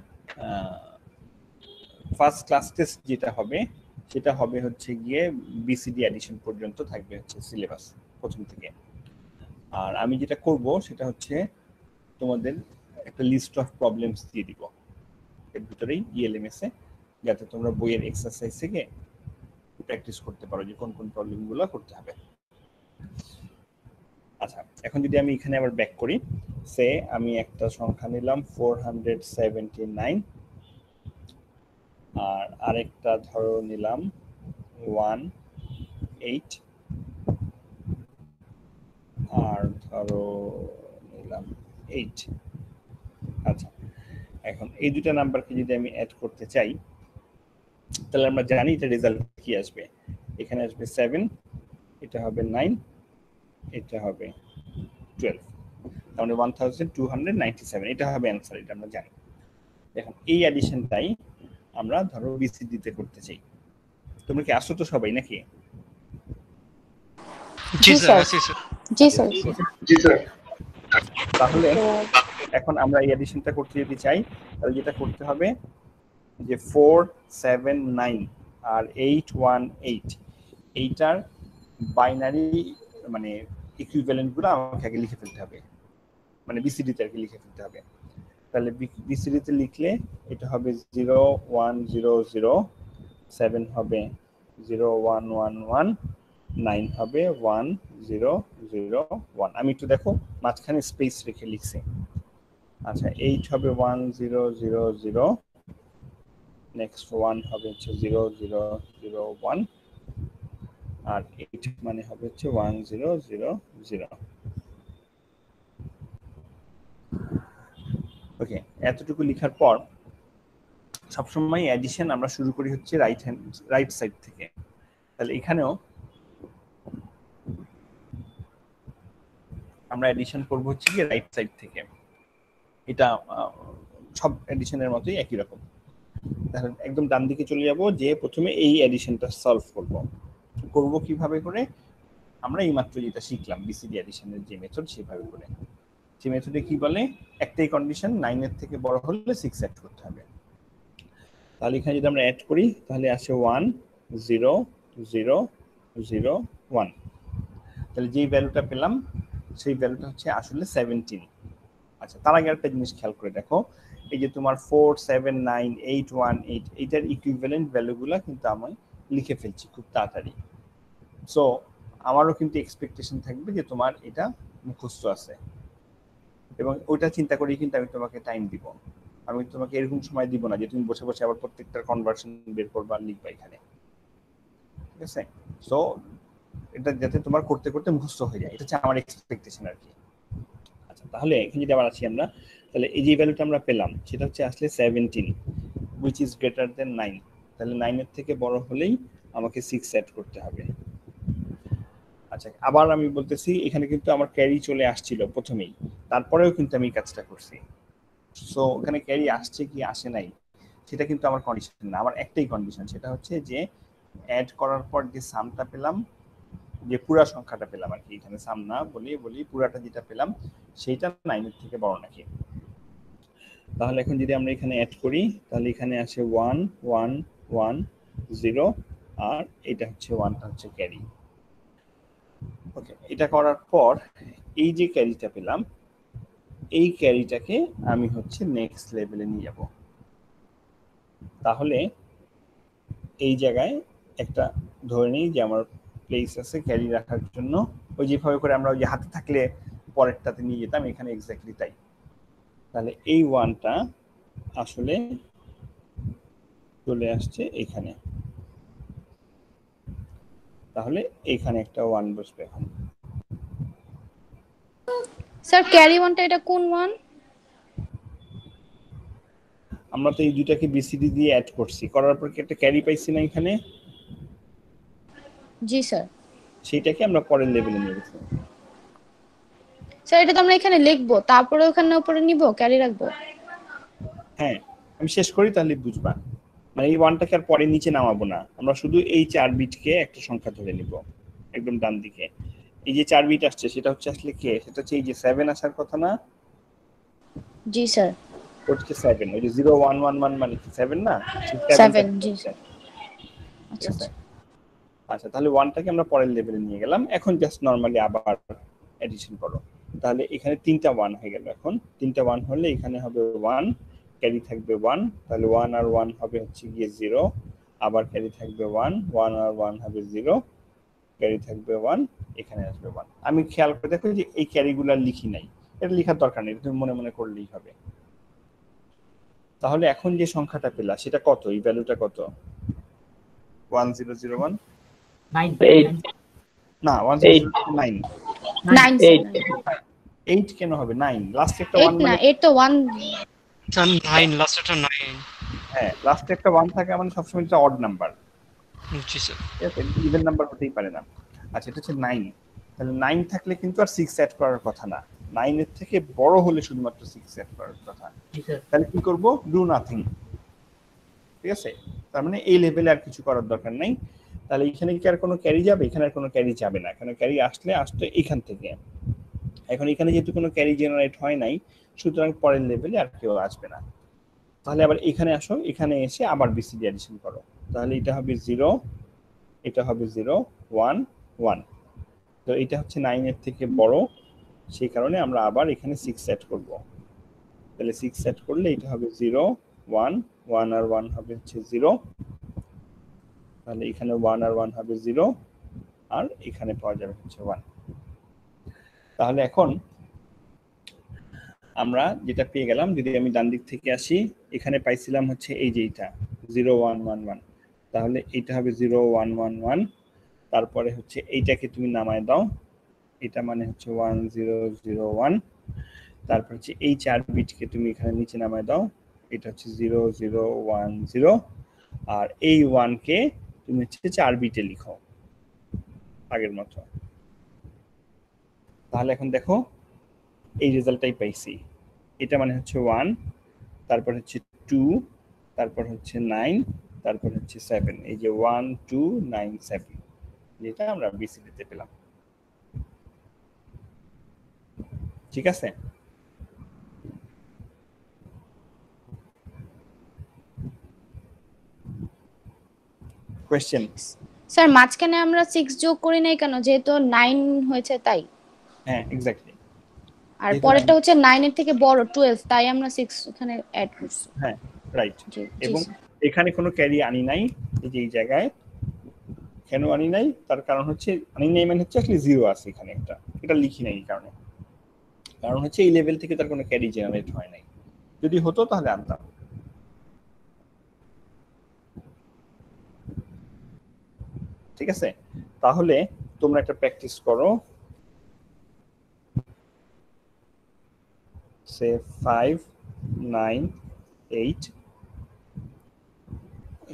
ফার্স্ট ক্লাস টেস্ট যেটা হবে সেটা হবে হচ্ছে গিয়ে বিসিডি অ্যাডিশন পর্যন্ত থাকবে হচ্ছে সিলেবাস প্রথম থেকে। আর আমি যেটা করব সেটা হচ্ছে তোমাদের একটা লিস্ট অফ প্রবলেমস দিয়ে দিব এর ভিতরেই ইএলএমএস এ, যাতে তোমরা বইয়ের এক্সারসাইজ থেকে প্র্যাকটিস করতে পারো যে কোন কোন প্রবলেমগুলো করতে হবে। আচ্ছা, এখন যদি আমি এখানে আবার ব্যাক করি, সে আমি একটা সংখ্যা নিলাম 479 আর আরেকটা ধরো নিলাম 18 আর ধরো নিলাম 8। আচ্ছা, এখন এই দুটো নাম্বারকে যদি আমি অ্যাড করতে চাই তাহলে আমরা জানি এটা রেজাল্ট কি আসবে। এখানে আসবে 7, এটা হবে 9, এটা হবে 12, তার মানে 1297 এটা হবে অ্যানসার, এটা আমরা জানি। এখন এই অ্যাডিশনটাই আমরা ধরো বিসিডি তে করতে চাই। তোমরা কি আসো তো সবাই নাকি? জি স্যার, জি স্যার, জি স্যার। তাহলে এখন আমরা এই অ্যাডিশনটা করতে যদি চাই তাহলে যেটা করতে হবে যে 479 আর 818 এইটার বাইনারি মানে ইকুইভ্যালেন্ট গুলো আমাকে আগে লিখে ফেলতে হবে, মানে বিসিডি তে আগে লিখে ফেলতে হবে। তাহলে বিসিডি তে লিখলে এটা হবে 0100, 7 হবে 0111, 9 হবে 1001। আমি একটু দেখো মাঝখানে স্পেস রেখে লিখছি। আচ্ছা, 8 হবে 1000, নেক্সট 1 হবে হচ্ছে 0001 আর 8 মানে হবে হচ্ছে 1000। ওকে, এতটুকু লেখার পর সবসময় অ্যাডিশন আমরা শুরু করি হচ্ছে রাইট সাইড থেকে। তাহলে এখানেও আমরা অ্যাডিশন করব হচ্ছে কি রাইট সাইড থেকে। এটা সব অ্যাডিশনের মতোই একই রকম। তাহলে একদম ডান দিকে চলে যাব, যে প্রথমে এই এডিশনটা সলভ করব কিভাবে করে, আমরা এইমাত্র যেটা শিখলাম বিসিডি এডিশনের যে মেথড সেভাবে করে। সেই মেথডে কি বলে, একটাই কন্ডিশন 9 এর থেকে বড় হলে 6 অ্যাড করতে হবে। তাহলে এখানে যদি আমরা অ্যাড করি তাহলে আসে 1 0 0 0 1। তাহলে যেই ভ্যালুটা পেলাম সেই ভ্যালুটা হচ্ছে আসলে 17। আচ্ছা, তার আগে একটা জিনিস খেয়াল করে দেখো, এই যে তোমার 4 7 9 8 1 8 এটার ইকুইভ্যালেন্ট ভ্যালুগুলো কিন্তু আমি লিখে ফেলছি খুব তাড়াতাড়ি। সো আমারও কিন্তু এক্সপেকটেশন থাকবে যে তোমার এটা মুখস্থ আছে, এবং ওইটা চিন্তা করেই কিন্তু আমি তোমাকে টাইম দিব। আমি তোমাকে এরকম সময় দিব না যে তুমি বসে বসে আবার প্রত্যেকটার কনভার্সন বের করবা আর লিখবা এখানে, ঠিক আছে? সো এটা যাতে তোমার করতে করতে মুখস্থ হয়ে যায়, এটা হচ্ছে আমার এক্সপেকটেশন আর কি। আচ্ছা, তাহলে এখানে যদি আবার আসি আমরা, তাহলে এই যে ভ্যালুটা আমরা পেলাম সেটা হচ্ছে আসলে 17 which is greater than 9। তাহলে 9 এর থেকে বড় হলেই আমাকে 6 অ্যাড করতে হবে। আচ্ছা, আবার আমি বলতেছি এখানে কিন্তু আমার ক্যারি চলে আসছিল প্রথমেই, তারপরেও কিন্তু আমি কাজটা করছি। সো ওখানে ক্যারি আসছে কি আসে নাই সেটা কিন্তু আমার কন্ডিশন না, আমার একটাই কন্ডিশন, সেটা হচ্ছে যে অ্যাড করার পর যে সামটা পেলাম, যে পুরা সংখ্যাটা পেলাম আর কি, এখানে সাম না বলি পুরাটা যেটা পেলাম সেইটা 9 এর থেকে বড় নাকি। তাহলে এখন যদি আমরা এখানে অ্যাড করি তাহলে এখানে আসে 1 1 1 0, আর এটা হচ্ছে 1টা হচ্ছে ক্যারি। ওকে, এটা করার পর এই যে ক্যারিটা পেলাম এই ক্যারিটাকে আমি হচ্ছে নেক্সট লেভেলে নিয়ে যাব। তাহলে এই জায়গায় একটা ধরে নিই যে আমার প্লেস আছে ক্যারি রাখার জন্য, ওই যেভাবে করে আমরা ওই যে হাতে থাকলে পরেরটাতে নিয়ে যেতাম, এখানে এক্স্যাক্টলি তাই। তাহলে এই 1টা আসলে চলে আসছে এখানে, তাহলে এখানে একটা 1 বসবে। এখন স্যার ক্যারি 1টা এটা কোন 1? আমরা তো এই দুটাকে বিসিডি দিয়ে অ্যাড করছি, করার পর কি একটা ক্যারি পাইছি না এখানে? জি স্যার। সেইটাকে আমরা পরের লেভেলে নিয়ে গেছি। স্যার এটা তো আমরা এখানে লিখবো, তারপরে ওখানে উপরে নিব, ক্যারি রাখবো। হ্যাঁ, আমি শেষ করি তাহলে বুঝবা। মানে এই 1টাকে আর পরে নিচে নামাবো না, আমরা শুধু এই 4 বিটকে একটা সংখ্যা ধরে নিব একদম ডান দিকে। এই যে 4 বিট আসছে সেটা হচ্ছে আসলে কে, সেটা হচ্ছে এই যে 7 আসার কথা না? জি স্যার। হচ্ছে 7, ওই যে 0 1 1 1 মানে কি 7 না? 7 জি স্যার। আচ্ছা আচ্ছা, তাহলে 1টাকে আমরা পরের লেভেলে নিয়ে গেলাম। এখন জাস্ট নরমালি আবার এডিশন করো। তাহলে এখানে 3টা 1 হয়ে গেল। এখন 3টা 1 হলে এখানে হবে 1, ক্যারি থাকবে 1, তাহলে 1 আর 1 হবে হচ্ছে গিয়ে 0, আবার ক্যারি থাকবে 1 1 আর 1 হবে 0, ক্যারি থাকবে 1, এখানে আসবে 1। আমি খেয়াল করে দেখো যে এই ক্যারিগুলো লিখি নাই, এটা লেখার দরকার নেই, তুমি মনে মনে করলেই হবে। তাহলে এখন যে সংখ্যাটা পেলা সেটা কত, এই ভ্যালুটা কত? 1001 9 না 1009 8 কেন হবে? 9 লাস্টে একটা 1 না 8 তো 1 9 লাস্টটা 9। হ্যাঁ, লাস্টে একটা 1 থাকে মানে সবসময় এটা অড নাম্বার। জি স্যার। এটা ইভেন নাম্বার হতেই পারে না। আচ্ছা, এটা হচ্ছে 9। তাহলে 9 থাকলে কিন্তু আর 6 অ্যাড করার কথা না, 9 এর থেকে বড় হলে শুধুমাত্র 6 অ্যাড করার কথা। তাহলে কি করব? Do nothing. ঠিক আছে, তার মানে এই লেভেলে আর কিছু করার দরকার নাই। তাহলে এখানে কি আর কোনো ক্যারি যাবে? এখানে আর কোনো ক্যারি যাবে না, এখানে ক্যারি আসতো এখান থেকে। এখন এখানে যেহেতু কোনো ক্যারি জেনারেট হয় নাই, সুতরাং পরের লেভেলে আর কেউ আসবে না। তাহলে আবার এখানে আসো, এখানে এসে আবার বিসিডি অ্যাডিশন করো। তাহলে এটা হবে 0, এটা হবে 0 1 1। তো এটা হচ্ছে 9 এর থেকে বড়, সেই কারণে আমরা আবার এখানে 6 সেট করব। তাহলে 6 সেট করলে এটা হবে 0 1 1 আর 1 হবে হচ্ছে 0, তাহলে এখানে 1 আর 1 হবে 0, আর এখানে পাওয়া যাবে হচ্ছে 1। তাহলে এখন আমরা যেটা পেয়ে গেলাম, যদি আমি ডান দিক থেকে আসি, এখানে পাইছিলাম হচ্ছে এই যে এটা 0 1 1 1, তাহলে এটা হবে 0 1 1 1। তারপরে হচ্ছে এইটাকে তুমি নামায় দাও, এটা মানে হচ্ছে 1 0 0 1। তারপর হচ্ছে এই 4 বিটকে তুমি এখানে নিচে নামায় দাও, এটা হচ্ছে 0 0 1 0, আর এই 1 কে তুমি হচ্ছে 4 বিটে লিখো আগের মতো। তাহলে এখন দেখো এই রেজাল্টটাই পাইছি, এটা মানে হচ্ছে 1, তারপর হচ্ছে 2, তারপর হচ্ছে 9, তারপর হচ্ছে 7, এই যে 1 2 9 7, যেটা আমরা বিসিডি তে পেলাম। ঠিক আছে? কোশ্চেন? স্যার মাঝখানে আমরা 6 যোগ করি নাই কেন, যেহেতু 9 হয়েছে তাই? হ্যাঁ এক্স্যাক্টলি। আর পরেরটা হচ্ছে 9 এর থেকে বড় 12, তাই আমরা 6 এখানে অ্যাড করছি। হ্যাঁ রাইট। এবং এখানে কোনো ক্যারি আনি নাই, এই যে এই জায়গায় কেন আনি নাই, তার কারণ হচ্ছে আনি নাই মানে হচ্ছে আসলে 0 আছে এখানে একটা, এটা লিখি নাই এই কারণে। কারণ হচ্ছে এই লেভেল থেকে তার কোনো ক্যারি জেনারেট হয় নাই, যদি হতো তাহলে আনতাম। ঠিক আছে? তাহলে তোমরা একটা প্র্যাকটিস করো, সে 5 9 8,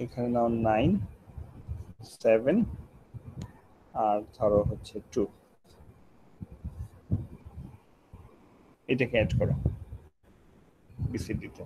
এখানে নাও 9 7 আর ধরো হচ্ছে 2, এটাকে অ্যাড করো বিসিডিতে।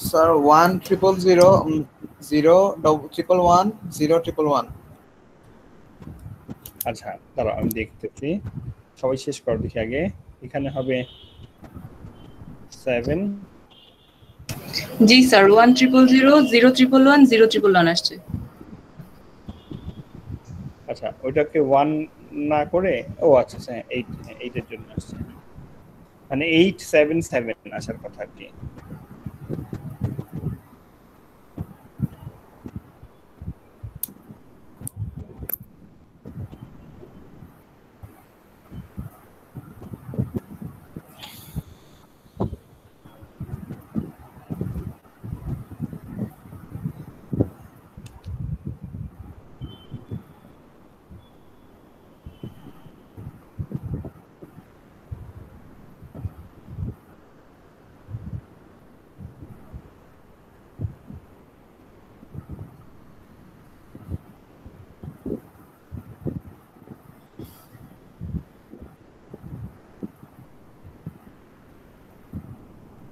স্যার 1 0 0 0 1 1 0 1 1। আচ্ছা দাঁড়াও আমি দেখতেছি, সবাই শেষ করো দেখি আগে। এখানে হবে 7। জি স্যার 1 0 0 0 1 1 0 1 আসছে। আচ্ছা ওইটাকে 1 না করে, ও আচ্ছা হ্যাঁ 8 এর জন্য আসছে, মানে 8 7 7 আসার কথা আর কি।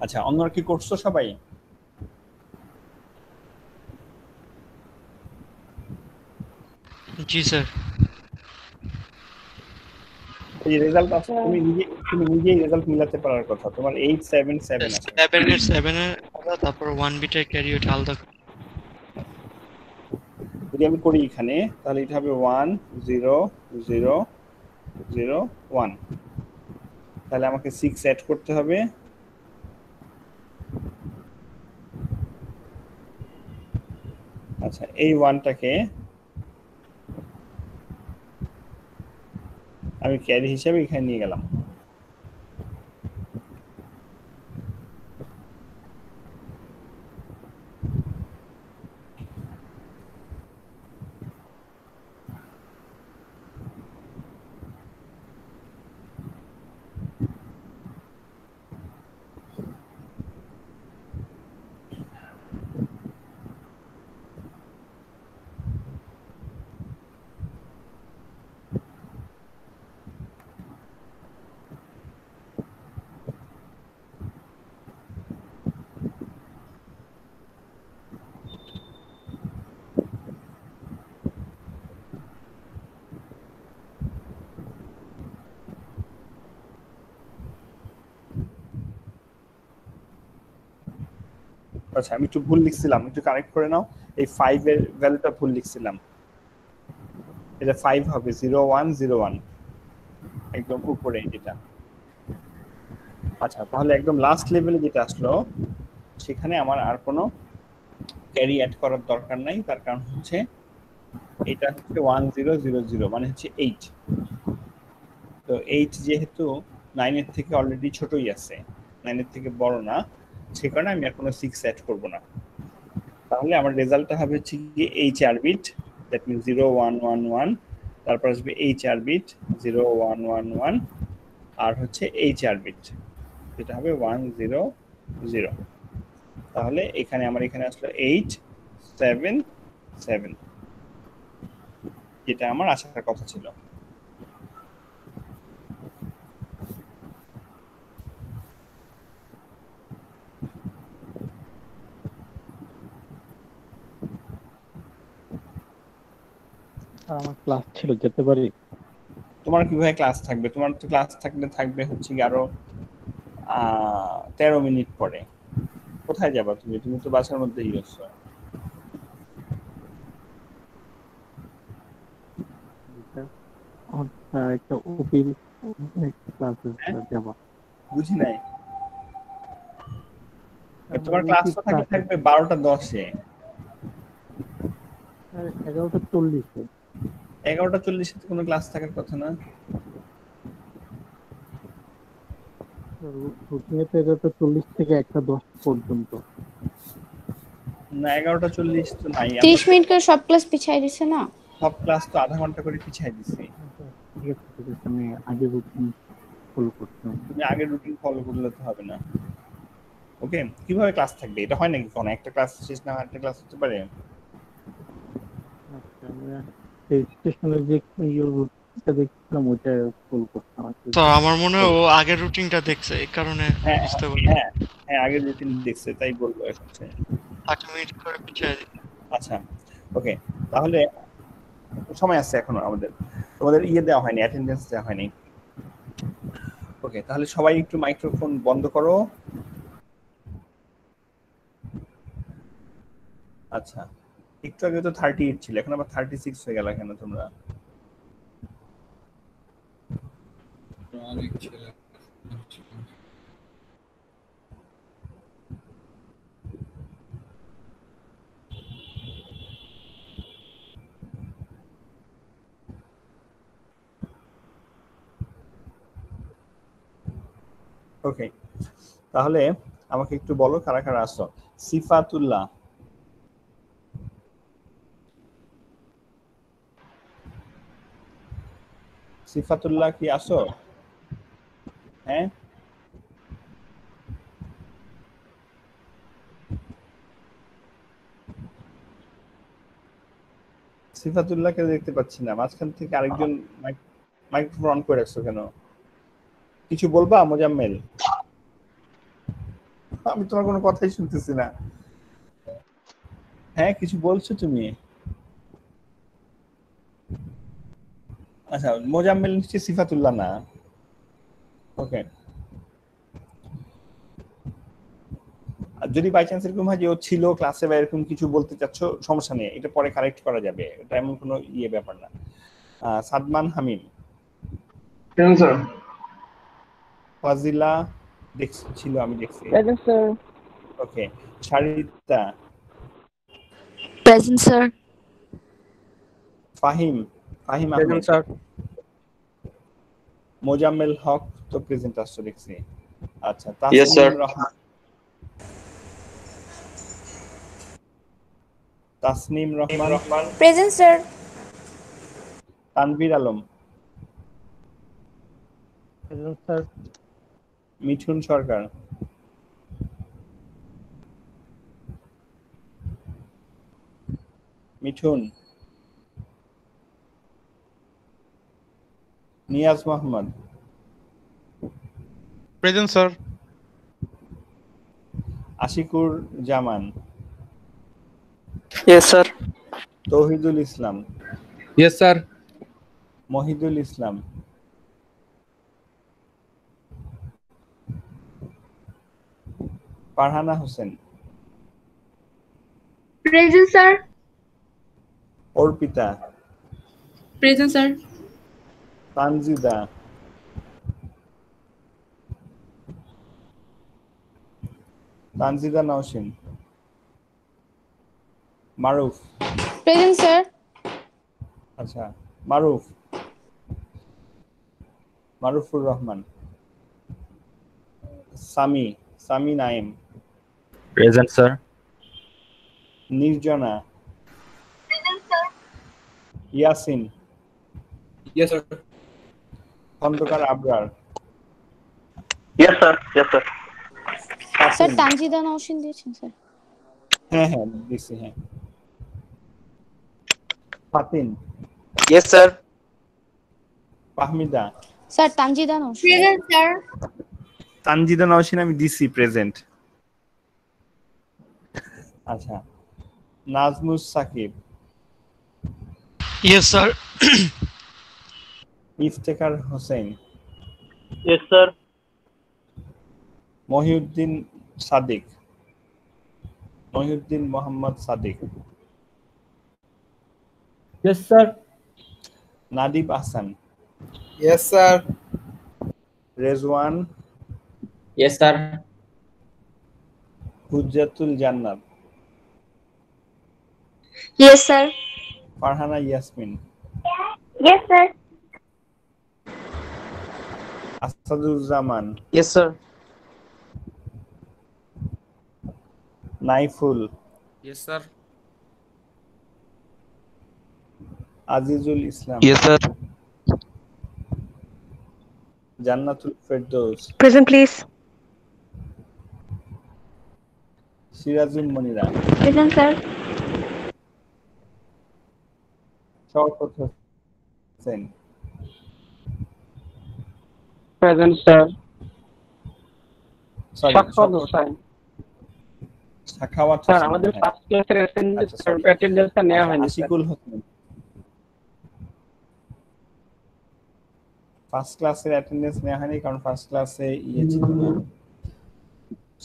আচ্ছা অন্যরা কি করছো সবাই? জি স্যার। এই রেজাল্ট আছে, তুমি নিজেই রেজাল্ট মিলাতে পারার কথা। তোমার 8 7 7 আছে, 7 এর 7 এর আলাদা, তারপর 1 বিটের ক্যারি ওটা আলাদা। যদি আমি করি এখানে, তাহলে এটা হবে 1 0 0 0 1, তাহলে আমাকে 6 অ্যাড করতে হবে। আচ্ছা এই 1টাকে আমি ক্যারি হিসেবে এখানে নিয়ে গেলাম। আচ্ছা আমি একটু ভুল লিখছিলাম, একটু কারেক্ট করে নাও। এই 5 এর ভ্যালুটা ভুল লিখছিলাম, এটা 5 হবে 0 1 0 1 একদম উপরে এটা। আচ্ছা তাহলে একদম লাস্ট লেভেলে যেটা আসলো, সেখানে আমার আর কোনো ক্যারি অ্যাড করার দরকার নাই, তার কারণ হচ্ছে এটা হচ্ছে 1000 মানে হচ্ছে 8। তো 8 যেহেতু 9 এর থেকে অলরেডি ছোটই আছে, 9 এর থেকে বড় না, সে কারণে আমি আর কোনো 6 অ্যাড করব না। তাহলে আমার রেজাল্টটা হবে হচ্ছে কি HR বিট, দ্যাট মিন্স 0111, তারপর আসবে HR বিট 0111, আর হচ্ছে HR বিট যেটা হবে 100। তাহলে এখানে আমার এখানে আসলো 877, যেটা আমার আসার কথা ছিল। আমার ক্লাস ছিল, যেতে পারি? তোমার কিভাবে ক্লাস থাকবে? তোমার তো ক্লাস থাকবে হচ্ছে কি আরো 13 মিনিট পরে। কোথায় যাবা তুমি? তুমি তো বাসার মধ্যেই আছো। একটা ওপির ক্লাসে যাব। বুঝি নাই। তোমার ক্লাস তো থাকবে 12:10-এ। 11:40-এ। 11:40-এ তো কোনো ক্লাস থাকার কথা না। রুটিনে তো 11:40 থেকে 1:10 পর্যন্ত। না 11:40 তো নাই। 30 মিনিট করে সব ক্লাস পিছাই দিছে না? সব ক্লাস তো আধা ঘন্টা করে পিছাই দিছে। ঠিক আছে, আমি আগে রুটিন ফলো করতাম। তুমি আগে রুটিন ফলো করলে তো হবে না। ওকে, কিভাবে ক্লাস থাকবে? এটা হয় নাকি কোনো একটা ক্লাস শেষ না একটা ক্লাস হতে পারে? আচ্ছা, আমরা এই স্টেশনে যে রুটিনটা দেখছিলাম ওইটা ফলো করতাম। তো আমার মনে হয় ও আগের রুটিনটা দেখছে, এই কারণে বুঝতে পারলো। হ্যাঁ আগের রুটিন দেখছে, তাই বলবো এখন। 8 মিনিট করে পিছাই দিছে। আচ্ছা ওকে, তাহলে সময় আছে এখনো আমাদের। তোমাদের দেওয়া হয়নি, অ্যাটেন্ডেন্স দেওয়া হয়নি। ওকে, তাহলে সবাই একটু মাইক্রোফোন বন্ধ করো। আচ্ছা, একটু আগে তো 38 ছিল, এখন আবার 36 হয়ে গেল কেন তোমরা? অনেক ছেলে ওকে, তাহলে আমাকে একটু বলো কারা কারা আসছো। সিফাতুল্লাহ, সিফাতুল্লাহ কি আসো? হ্যাঁ, সিফাতুল্লাহকে দেখতে পাচ্ছি না। মাঝখান থেকে আরেকজন মাইক্রোফোন অন করে রাখছো কেন? কিছু বলবা মোজাম্মেল? আমি তোমার কোনো কথাই শুনতেছি না। হ্যাঁ কিছু বলছো তুমি? আচ্ছা, মোজাম্মেল নিশ্চয়ই সিফাতুল্লাহ না। ওকে, যদি বাই চান্স এরকম হয় যে ও ছিল ক্লাসে বা এরকম কিছু বলতে চাচ্ছ, সমস্যা নেই, এটা পরে কারেক্ট করা যাবে, এটা এমন কোনো ব্যাপার না। সাদমান হামিম, স্যার। ফাজিলা ছিল, আমি দেখছি। Present sir. Okay, Sharita. Present sir. Fahim Ahmed sir. Mozammel Haque তো প্রেজেন্ট আসছে দেখছি। আচ্ছা, Yes, sir. Tasnim Rahman present sir. Tanvir Alam, present sir. Mithun Sarkar, Mithun. Niaz Mohammad, present sir. Ashiqur Zaman, yes sir. Touhidul Islam, yes sir. Mohidul Islam, Farhana Hossain, present sir. Arpita, present sir. Tanzida, Tanzida Naushin, Maruf present sir. আচ্ছা Marufur Rahman. Sami Naim. Present sir. Nirjana. Yasin. Yes, sir. Khandakar Abrar. Yes, sir. Yes, sir. Sir Tanzida Naushin দিয়েছেন sir. হ্যাঁ দিছি হ্যাঁ। Fatin. Yes, sir. Fahmida. Sir Tanzida Naushin. Present sir. Tanzida Naushin আমি দিছি present. আচ্ছা Nazmus Sakib. Yes sir. Iftekhar Hossain. Yes, sir. Mohiuddin Mohammad Sadiq. Yes, sir. Nadib Ahsan. Yes, sir. Rezwan. Yes, sir. Hujjatul Jannat. Yes, sir. Farhana Yasmin. Yes, sir. Asaduzzaman. Yes, sir. Naiful. Yes, sir. Azizul Islam. Yes, sir. Jannatul Ferdous. Present, please. Sirajul Monira. Present, sir. Shawkat Hossain. Present, sir. Sakhawat Hossain. Sir আমাদের first ক্লাসের অ্যাটেন্ডেন্সটা নেওয়া হয়নি। Ashikul Hossain. First ক্লাসের attendance নেওয়া হয়নি কারণ ফার্স্ট ক্লাসে ছিল না,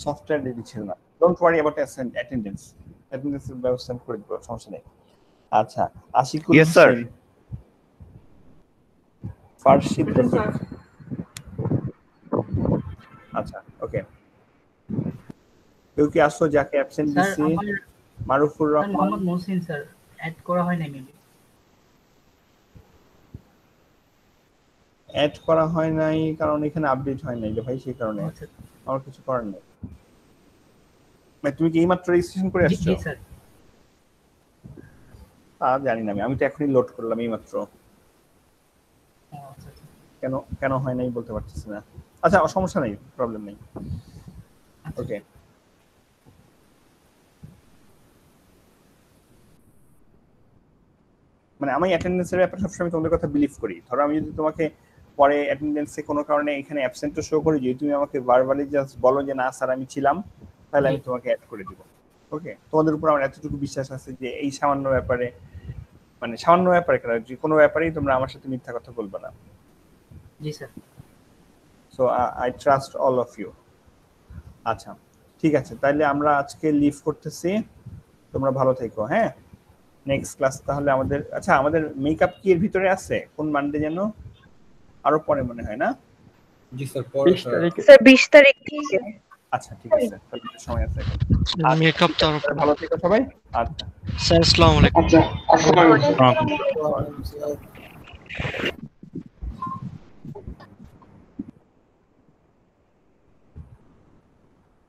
সফটওয়্যার রেডি ছিল না। ডোন্ট ওয়ারি অ্যাবাউট অ্যাটেন্ডেন্সের ব্যবস্থা করে দেব, সমস্যা নেই। আচ্ছা আশিকুল হোসেন। ফারশিদ রফিক। আচ্ছা ওকে। কেউ কি আসো যাকে অ্যাবসেন্ট দিছি? মারুফুর রহমান। মোহাম্মদ মহসিন স্যার অ্যাড করা হয় না মেবি। অ্যাড করা হয় নাই কারণ এখানে আপডেট হয় নাই রে ভাই, সেই কারণে আমার কিছু করার নেই। তুমি কি এইমাত্র রেজিস্ট্রেশন করে আসছো? জি স্যার। জানি না আমি তো এখনই লোড করলাম এইমাত্র। কেন হয় নাই বলতে পারতেছি না। আচ্ছা সমস্যা নেই, প্রবলেম নেই। ওকে মানে আমি অ্যাটেন্ডেন্সের ব্যাপারে সবসময় তোমাদের কথা বিলিভ করি। ধরো আমি যদি তোমাকে পরে অ্যাটেন্ডেন্সে কোনো কারণে এখানে অ্যাবসেন্টও শো করি, যদি তুমি আমাকে ভার্বালি জাস্ট বলো যে না স্যার আমি ছিলাম, তাহলে আমি তোমাকে অ্যাড করে দিব। ওকে তোমাদের উপর আমার এতটুকু বিশ্বাস আছে যে এই সামান্য ব্যাপারে কেন যে কোনো ব্যাপারেই তোমরা আমার সাথে মিথ্যা কথা বলবে না। জি sir. So I trust all of you. আচ্ছা ঠিক আছে, তাহলে আমরা আজকে লিভ করতেছি, তোমরা ভালো থেকো। হ্যাঁ নেক্সট ক্লাস তাহলে আমাদের, আচ্ছা আমাদের মেকআপ কি এর ভিতরে আছে? কোন মানডে যেন? আরো পরে মনে হয় না? জি স্যার পরে স্যার 20 তারিখ থেকে। আচ্ছা ঠিক আছে, তাহলে সময় আছে। মেকআপ তো ভালো থেকো সবাই। আচ্ছা স্যার আসসালামু আলাইকুম। আচ্ছা আসসালামু আলাইকুম।